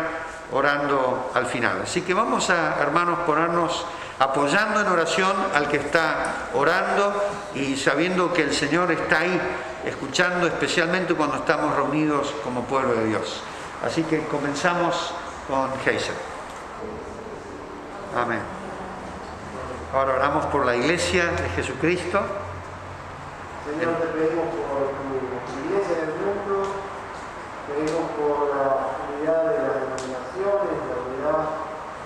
orando al final. Así que vamos a, hermanos, ponernos apoyando en oración al que está orando y sabiendo que el Señor está ahí, escuchando, especialmente cuando estamos reunidos como pueblo de Dios. Así que comenzamos con Geisa. Amén. Ahora oramos por la Iglesia de Jesucristo. Señor, te pedimos por tu iglesia en el mundo, pedimos por la unidad de las denominaciones, la unidad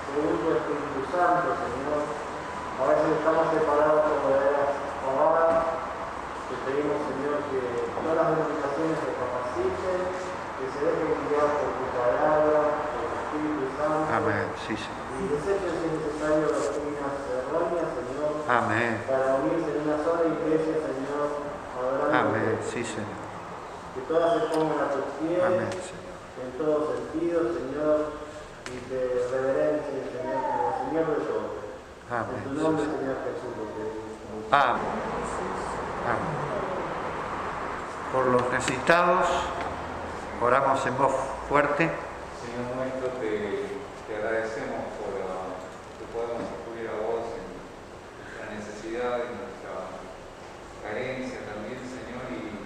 según tu Espíritu Santo, Señor. A veces estamos separados como veredas romanas. Te pedimos, Señor, que todas las denominaciones se capaciten, que se dejen guiar por tu palabra, por tu Espíritu Santo. Amén. Sí, Señor. Y desechen si es necesario doctrinas erróneas, Señor. Amén. Para unirse en una sola iglesia, Señor. Amén. Sí, Señor. Que todas se pongan a tus pies, Amén, Señor. en todo sentido, Señor, y te reverencien, Señor, como Señor de todo. Amén. En tu nombre, Señor Jesús, lo pedimos. Amén. Amén. Por los necesitados, oramos en voz fuerte. Señor nuestro, te agradecemos por que podamos acudir a vos en nuestra necesidad, en nuestra carencia también, Señor, y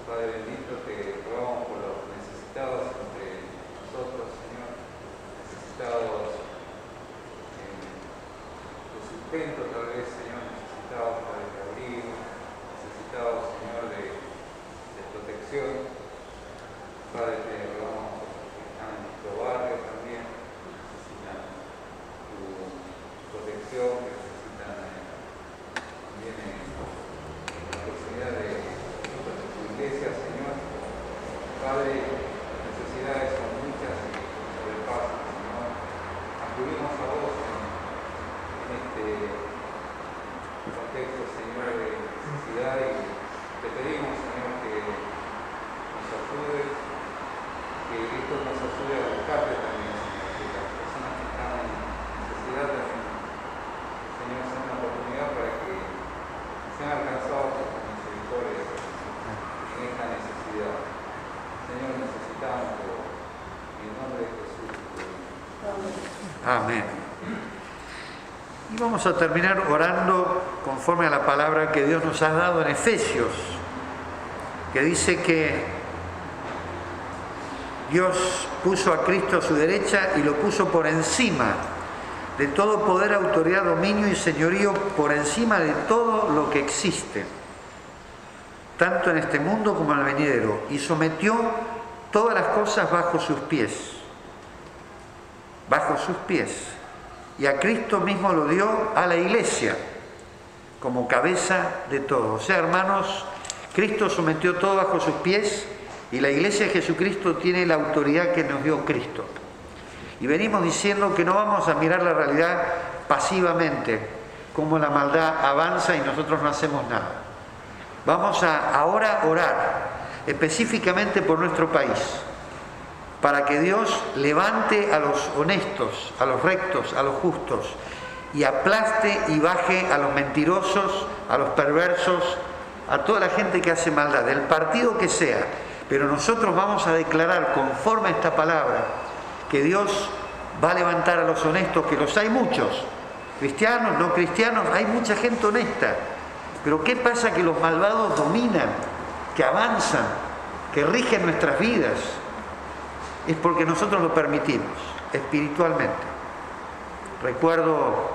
Padre bendito, te rogamos por los necesitados entre nosotros, Señor, necesitados de sustento tal vez, Señor, necesitados de abrigo, necesitados, Señor, de protección. Padre, te rogamos por los que están en nuestro barrio también, necesitan tu protección, que necesitan también la proximidad de tu iglesia, Señor. Padre, las necesidades son muchas y sobrepasan, Señor. Acudimos a vos en este contexto, Señor, de necesidad y te pedimos, Señor, que nos ayudes, que Cristo nos ayude a buscarte también, Señor, que las personas que están en necesidad también, Señor, sea una oportunidad para que sean alcanzados por tu misericordia en esta necesidad. Señor, necesitamos en el nombre de Jesús. Amén. Y vamos a terminar orando conforme a la palabra que Dios nos ha dado en Efesios, que dice que Dios puso a Cristo a su derecha y lo puso por encima de todo poder, autoridad, dominio y señorío, por encima de todo lo que existe, tanto en este mundo como en el venidero, y sometió todas las cosas bajo sus pies. Bajo sus pies. Y a Cristo mismo lo dio a la iglesia como cabeza de todo. O sea, hermanos, Cristo sometió todo bajo sus pies y la iglesia de Jesucristo tiene la autoridad que nos dio Cristo. Y venimos diciendo que no vamos a mirar la realidad pasivamente, como la maldad avanza y nosotros no hacemos nada. Vamos a ahora orar específicamente por nuestro país, para que Dios levante a los honestos, a los rectos, a los justos, y aplaste y baje a los mentirosos, a los perversos, a toda la gente que hace maldad, del partido que sea. Pero nosotros vamos a declarar, conforme a esta palabra, que Dios va a levantar a los honestos, que los hay muchos, cristianos, no cristianos, hay mucha gente honesta. Pero ¿qué pasa? Que los malvados dominan, que avanzan, que rigen nuestras vidas. Es porque nosotros lo permitimos, espiritualmente. Recuerdo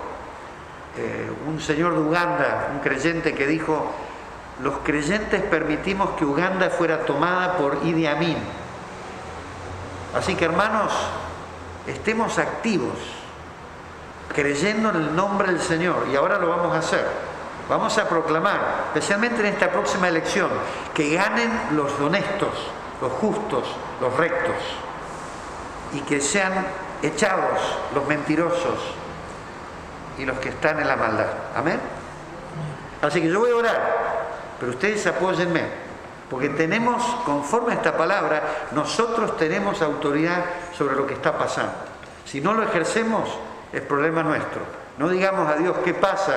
un señor de Uganda, un creyente, que dijo: los creyentes permitimos que Uganda fuera tomada por Idi Amin. Así que, hermanos, estemos activos, creyendo en el nombre del Señor, y ahora lo vamos a hacer. Vamos a proclamar, especialmente en esta próxima elección, que ganen los honestos, los justos, los rectos, y que sean echados los mentirosos y los que están en la maldad. Amén. Así que yo voy a orar, pero ustedes apóyenme, porque tenemos, conforme a esta palabra, nosotros tenemos autoridad sobre lo que está pasando. Si no lo ejercemos, es problema nuestro. No digamos a Dios: ¿qué pasa?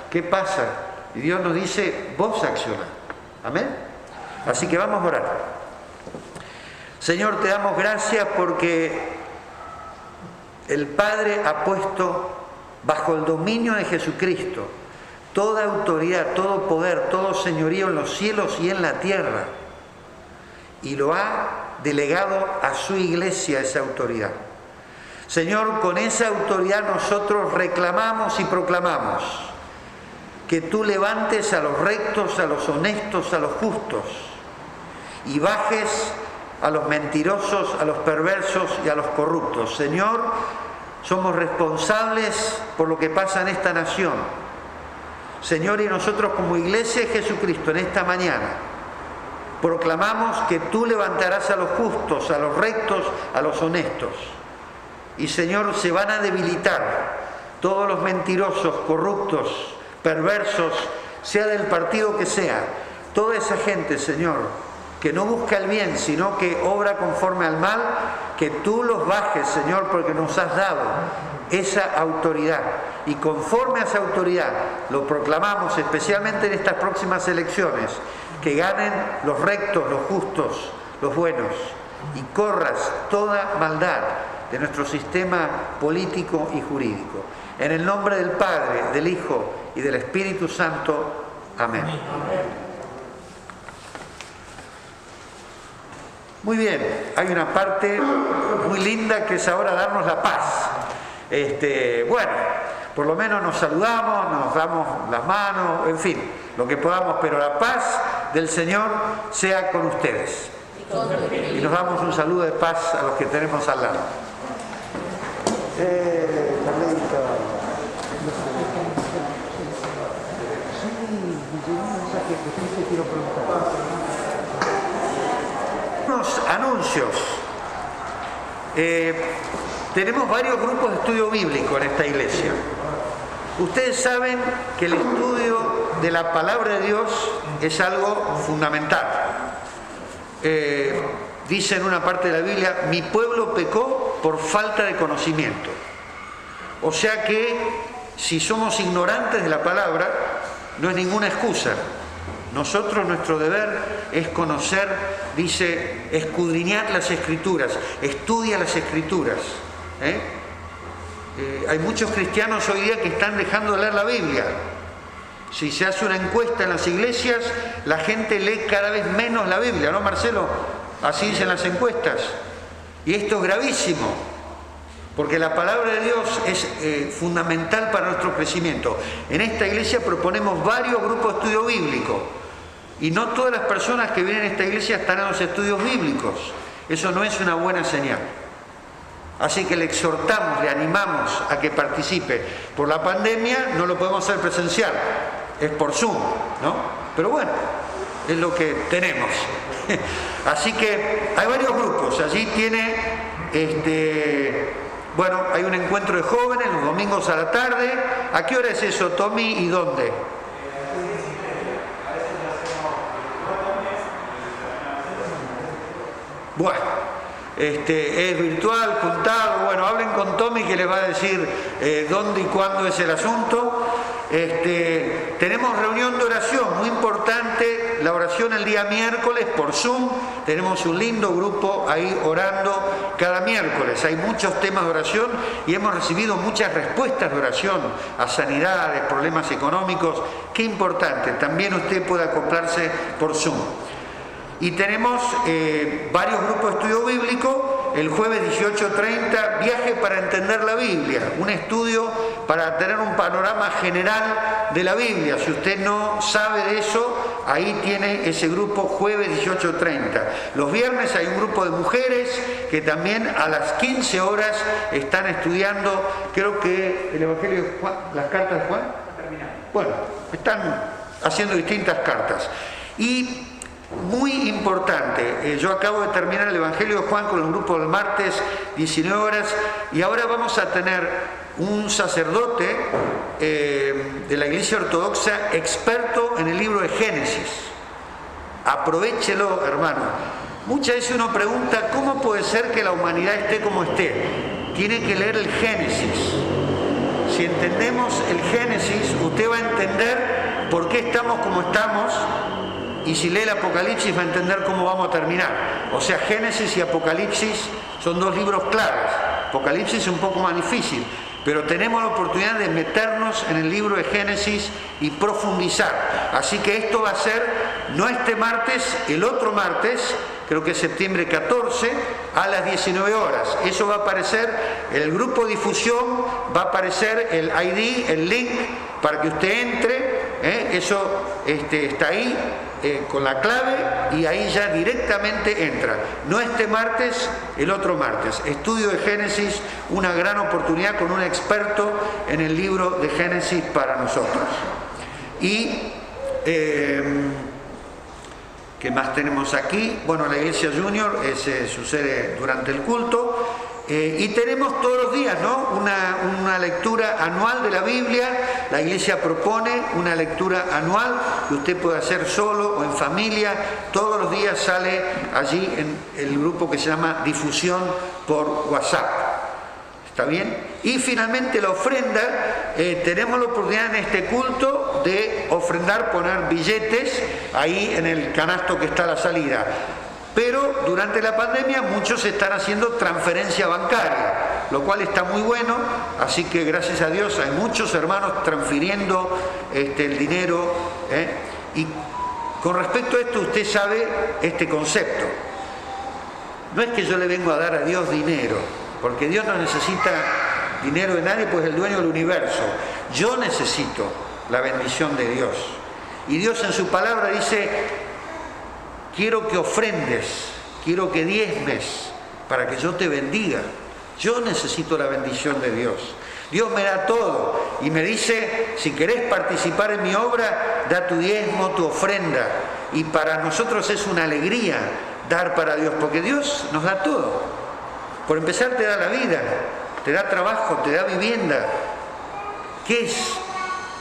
¿Qué pasa? Y Dios nos dice: vos accioná. Amén. Así que vamos a orar. Señor, te damos gracias porque el Padre ha puesto bajo el dominio de Jesucristo toda autoridad, todo poder, todo señorío en los cielos y en la tierra, y lo ha delegado a su iglesia esa autoridad. Señor, con esa autoridad nosotros reclamamos y proclamamos que tú levantes a los rectos, a los honestos, a los justos, y bajes a los mentirosos, a los perversos y a los corruptos. Señor, somos responsables por lo que pasa en esta nación. Señor, y nosotros como Iglesia de Jesucristo en esta mañana proclamamos que tú levantarás a los justos, a los rectos, a los honestos. Y Señor, se van a debilitar todos los mentirosos, corruptos, perversos, sea del partido que sea, toda esa gente, Señor, que no busca el bien, sino que obra conforme al mal, que tú los bajes, Señor, porque nos has dado esa autoridad. Y conforme a esa autoridad, lo proclamamos, especialmente en estas próximas elecciones, que ganen los rectos, los justos, los buenos, y corras toda maldad de nuestro sistema político y jurídico. En el nombre del Padre, del Hijo y del Espíritu Santo. Amén. Muy bien, hay una parte muy linda que es ahora darnos la paz. Bueno, por lo menos nos saludamos, nos damos las manos, en fin, lo que podamos, pero la paz del Señor sea con ustedes. Y nos damos un saludo de paz a los que tenemos al lado. Unos anuncios. Tenemos varios grupos de estudio bíblico en esta iglesia. Ustedes saben que el estudio de la palabra de Dios es algo fundamental. Dice en una parte de la Biblia: mi pueblo pecó por falta de conocimiento. O sea que si somos ignorantes de la palabra, no es ninguna excusa. Nosotros, nuestro deber es conocer, dice, escudriñar las Escrituras, estudia las Escrituras. Hay muchos cristianos hoy día que están dejando de leer la Biblia. Si se hace una encuesta en las iglesias, la gente lee cada vez menos la Biblia, ¿no, Marcelo? Así dicen las encuestas. Y esto es gravísimo, porque la palabra de Dios es fundamental para nuestro crecimiento. En esta iglesia proponemos varios grupos de estudio bíblico, y no todas las personas que vienen a esta iglesia están en los estudios bíblicos. Eso no es una buena señal. Así que le exhortamos, le animamos a que participe. Por la pandemia no lo podemos hacer presencial, es por Zoom, ¿no? Pero bueno, es lo que tenemos. Así que hay varios grupos. Allí tiene, bueno, hay un encuentro de jóvenes los domingos a la tarde. ¿A qué hora es eso, Tommy, y dónde? Bueno, es virtual, juntado. Bueno, hablen con Tommy que les va a decir dónde y cuándo es el asunto. Tenemos reunión de oración, muy importante, la oración el día miércoles por Zoom. Tenemos un lindo grupo ahí orando cada miércoles. Hay muchos temas de oración y hemos recibido muchas respuestas de oración a sanidades, problemas económicos. Qué importante, también usted puede acoplarse por Zoom. Y tenemos varios grupos de estudio bíblico. El jueves 18:30, viaje para entender la Biblia, un estudio para tener un panorama general de la Biblia. Si usted no sabe de eso, ahí tiene ese grupo, jueves 18:30. Los viernes hay un grupo de mujeres que también a las 15 horas están estudiando, creo que el Evangelio de Juan, las cartas de Juan. Bueno, están haciendo distintas cartas. Y muy importante, yo acabo de terminar el Evangelio de Juan con el grupo del martes, 19 horas, y ahora vamos a tener un sacerdote de la Iglesia Ortodoxa experto en el libro de Génesis. Aprovéchelo, hermano. Muchas veces uno pregunta, ¿cómo puede ser que la humanidad esté como esté? Tiene que leer el Génesis. Si entendemos el Génesis, usted va a entender por qué estamos como estamos y si lee el Apocalipsis va a entender cómo vamos a terminar. O sea, Génesis y Apocalipsis son dos libros claves. Apocalipsis es un poco más difícil, pero tenemos la oportunidad de meternos en el libro de Génesis y profundizar. Así que esto va a ser, no este martes, el otro martes, creo que es septiembre 14, a las 19 horas. Eso va a aparecer, el grupo difusión, va a aparecer el ID, el link, para que usted entre, eso está ahí con la clave y ahí ya directamente entra. No este martes, el otro martes. Estudio de Génesis, una gran oportunidad con un experto en el libro de Génesis para nosotros. Y ¿qué más tenemos aquí? Bueno, la Iglesia Junior sucede durante el culto. Y tenemos todos los días, ¿no? Una lectura anual de la Biblia. La Iglesia propone una lectura anual que usted puede hacer solo o en familia. Todos los días sale allí en el grupo que se llama Difusión por WhatsApp. ¿Está bien? Y finalmente la ofrenda. Tenemos la oportunidad en este culto de ofrendar, poner billetes ahí en el canasto que está a la salida. Pero durante la pandemia muchos están haciendo transferencia bancaria, lo cual está muy bueno, así que gracias a Dios hay muchos hermanos transfiriendo el dinero. Y con respecto a esto, usted sabe este concepto. No es que yo le vengo a dar a Dios dinero, porque Dios no necesita dinero de nadie, pues es el dueño del universo. Yo necesito la bendición de Dios. Y Dios en su palabra dice: quiero que ofrendes, quiero que diezmes para que yo te bendiga. Yo necesito la bendición de Dios. Dios me da todo y me dice: si querés participar en mi obra, da tu diezmo, tu ofrenda. Y para nosotros es una alegría dar para Dios, porque Dios nos da todo. Por empezar, te da la vida, te da trabajo, te da vivienda. ¿Qué es?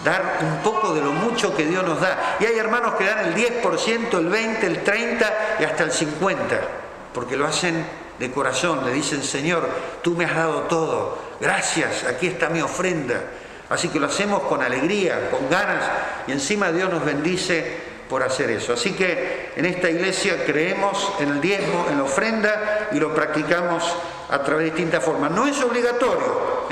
Dar un poco de lo mucho que Dios nos da. Y hay hermanos que dan el 10%, el 20%, el 30% y hasta el 50%, porque lo hacen de corazón. Le dicen: Señor, tú me has dado todo, gracias, aquí está mi ofrenda. Así que lo hacemos con alegría, con ganas, y encima Dios nos bendice por hacer eso. Así que en esta iglesia creemos en el diezmo, en la ofrenda, y lo practicamos a través de distintas formas. No es obligatorio,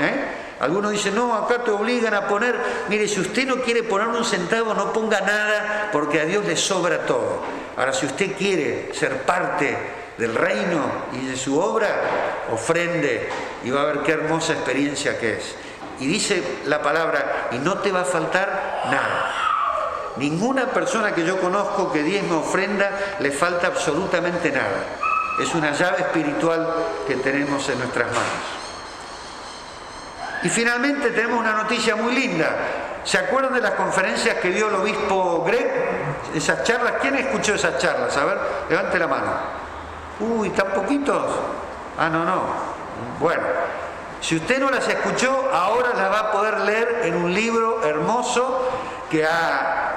Algunos dicen: no, acá te obligan a poner. Mire, si usted no quiere poner un centavo, no ponga nada, porque a Dios le sobra todo. Ahora, si usted quiere ser parte del reino y de su obra, ofrende, y va a ver qué hermosa experiencia que es. Y dice la palabra: y no te va a faltar nada. Ninguna persona que yo conozco que diezma ofrenda le falta absolutamente nada. Es una llave espiritual que tenemos en nuestras manos. Y finalmente tenemos una noticia muy linda. ¿Se acuerdan de las conferencias que dio el obispo Greg? Esas charlas. ¿Quién escuchó esas charlas? A ver, levante la mano. Uy, ¿tan poquitos? Ah, no. Bueno, si usted no las escuchó, ahora las va a poder leer en un libro hermoso que ha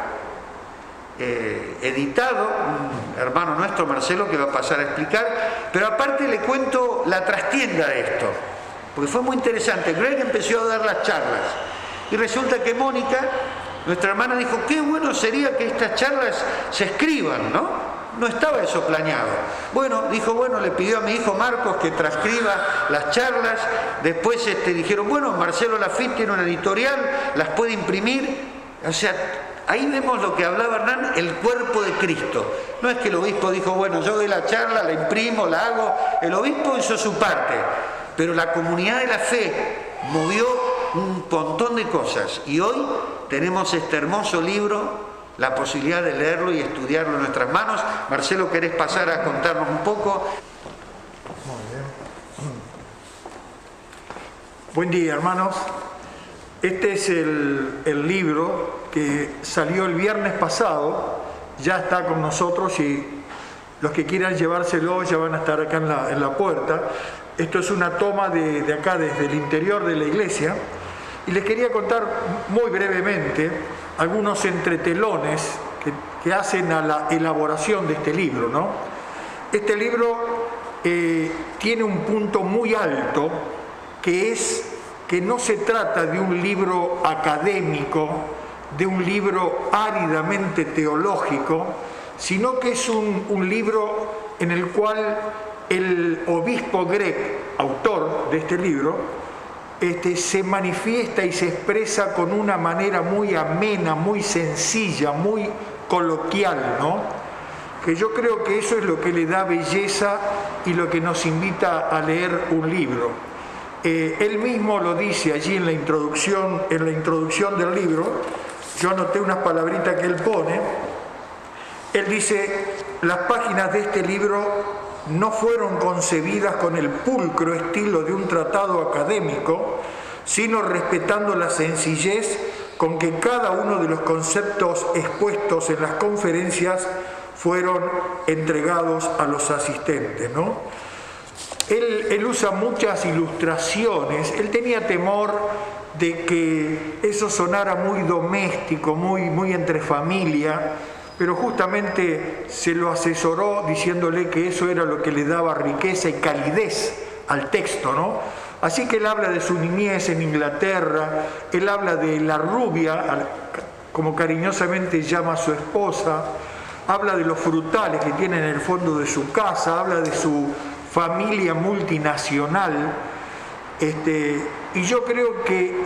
editado un hermano nuestro, Marcelo, que va a pasar a explicar. Pero aparte le cuento la trastienda de esto, porque fue muy interesante. Greg empezó a dar las charlas y resulta que Mónica, nuestra hermana, dijo: qué bueno sería que estas charlas se escriban, ¿no? No estaba eso planeado. Bueno, le pidió a mi hijo Marcos que transcriba las charlas. Después dijeron: bueno, Marcelo Lafitte tiene una editorial, las puede imprimir. O sea, ahí vemos lo que hablaba Hernán, el cuerpo de Cristo. No es que el obispo dijo: bueno, yo doy la charla, la imprimo, la hago. El obispo hizo su parte, pero la comunidad de la fe movió un montón de cosas. Y hoy tenemos este hermoso libro, la posibilidad de leerlo y estudiarlo en nuestras manos. Marcelo, ¿querés pasar a contarnos un poco? Muy bien. Buen día, hermanos. Este es el libro que salió el viernes pasado, ya está con nosotros y los que quieran llevárselo ya van a estar acá en la puerta. Esto es una toma de acá, desde el interior de la iglesia, y les quería contar muy brevemente algunos entretelones que hacen a la elaboración de este libro, ¿no? Este libro tiene un punto muy alto, que es que no se trata de un libro académico, de un libro áridamente teológico, sino que es un libro en el cual el obispo Greg, autor de este libro, se manifiesta y se expresa con una manera muy amena, muy sencilla, muy coloquial, ¿no? Que yo creo que eso es lo que le da belleza y lo que nos invita a leer un libro. Él mismo lo dice allí en la introducción del libro. Yo anoté unas palabritas que él pone. Él dice: las páginas de este libro no fueron concebidas con el pulcro estilo de un tratado académico, sino respetando la sencillez con que cada uno de los conceptos expuestos en las conferencias fueron entregados a los asistentes, ¿no? Él usa muchas ilustraciones. Él tenía temor de que eso sonara muy doméstico, muy entre familia, pero justamente se lo asesoró diciéndole que eso era lo que le daba riqueza y calidez al texto, ¿no? Así que él habla de su niñez en Inglaterra, él habla de la rubia, como cariñosamente llama a su esposa, habla de los frutales que tiene en el fondo de su casa, habla de su familia multinacional, y yo creo que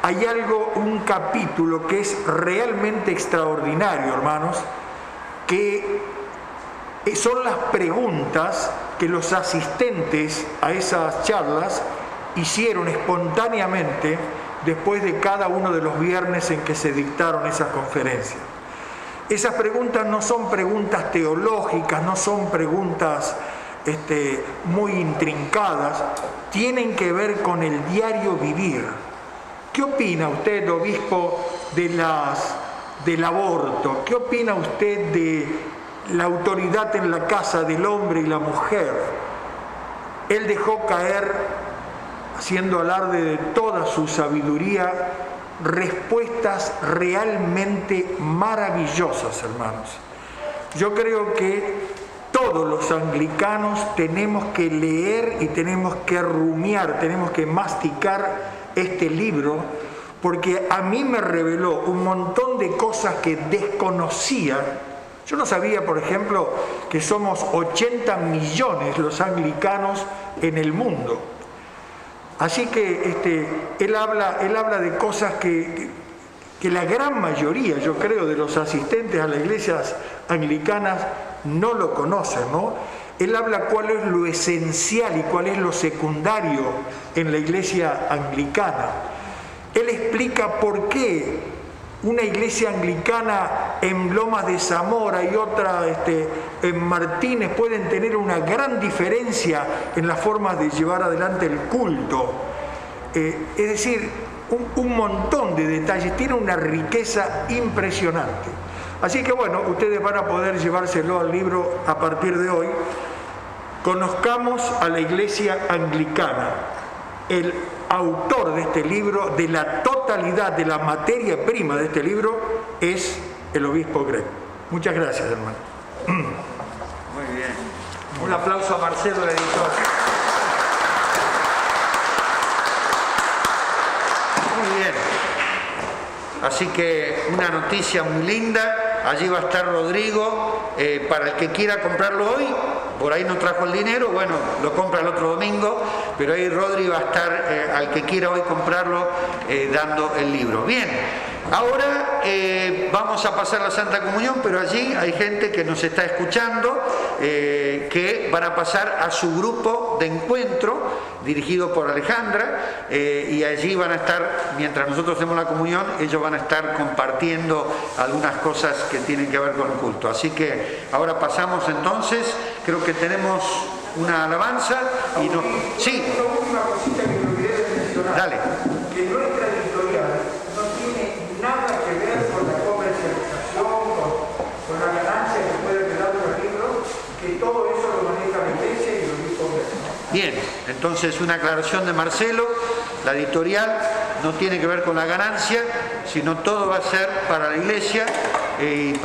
hay un capítulo que es realmente extraordinario, hermanos, que son las preguntas que los asistentes a esas charlas hicieron espontáneamente después de cada uno de los viernes en que se dictaron esas conferencias. Esas preguntas no son preguntas teológicas, no son preguntas muy intrincadas, tienen que ver con el diario vivir. ¿Qué opina usted, obispo, del aborto? ¿Qué opina usted de la autoridad en la casa del hombre y la mujer? Él dejó caer, haciendo alarde de toda su sabiduría, respuestas realmente maravillosas, hermanos. Yo creo que todos los anglicanos tenemos que leer y tenemos que rumiar, tenemos que masticar este libro, porque a mí me reveló un montón de cosas que desconocía. Yo no sabía, por ejemplo, que somos 80 millones los anglicanos en el mundo. Así que él habla de cosas que la gran mayoría, yo creo, de los asistentes a las iglesias anglicanas no lo conocen, ¿no? Él habla cuál es lo esencial y cuál es lo secundario en la iglesia anglicana. Él explica por qué una iglesia anglicana en Lomas de Zamora y otra en Martínez pueden tener una gran diferencia en la forma de llevar adelante el culto. Es decir, un montón de detalles, tiene una riqueza impresionante. Así que bueno, ustedes van a poder llevárselo al libro a partir de hoy. Conozcamos a la iglesia anglicana. El autor de este libro, de la totalidad de la materia prima de este libro, es el obispo Greg. Muchas gracias, hermano. Muy bien. Un aplauso a Marcelo, el editor. Muy bien. Así que una noticia muy linda. Allí va a estar Rodrigo, para el que quiera comprarlo hoy, por ahí no trajo el dinero, bueno, lo compra el otro domingo, pero ahí Rodri va a estar, al que quiera hoy comprarlo, dando el libro. Bien, ahora vamos a pasar la Santa Comunión, pero allí hay gente que nos está escuchando, que van a pasar a su grupo de encuentro, dirigido por Alejandra, y allí van a estar, mientras nosotros hacemos la comunión, ellos van a estar compartiendo algunas cosas que tienen que ver con el culto. Así que ahora pasamos entonces, creo que tenemos una alabanza y nos... Sí. Una última cosita que me olvidé de mencionar. Dale. Que nuestra editorial no tiene nada que ver con la comercialización, con la ganancia que puede quedar de los libros, que todo eso lo maneja la iglesia y los mismos. Bien, entonces una aclaración de Marcelo, la editorial no tiene que ver con la ganancia, sino todo va a ser para la iglesia y para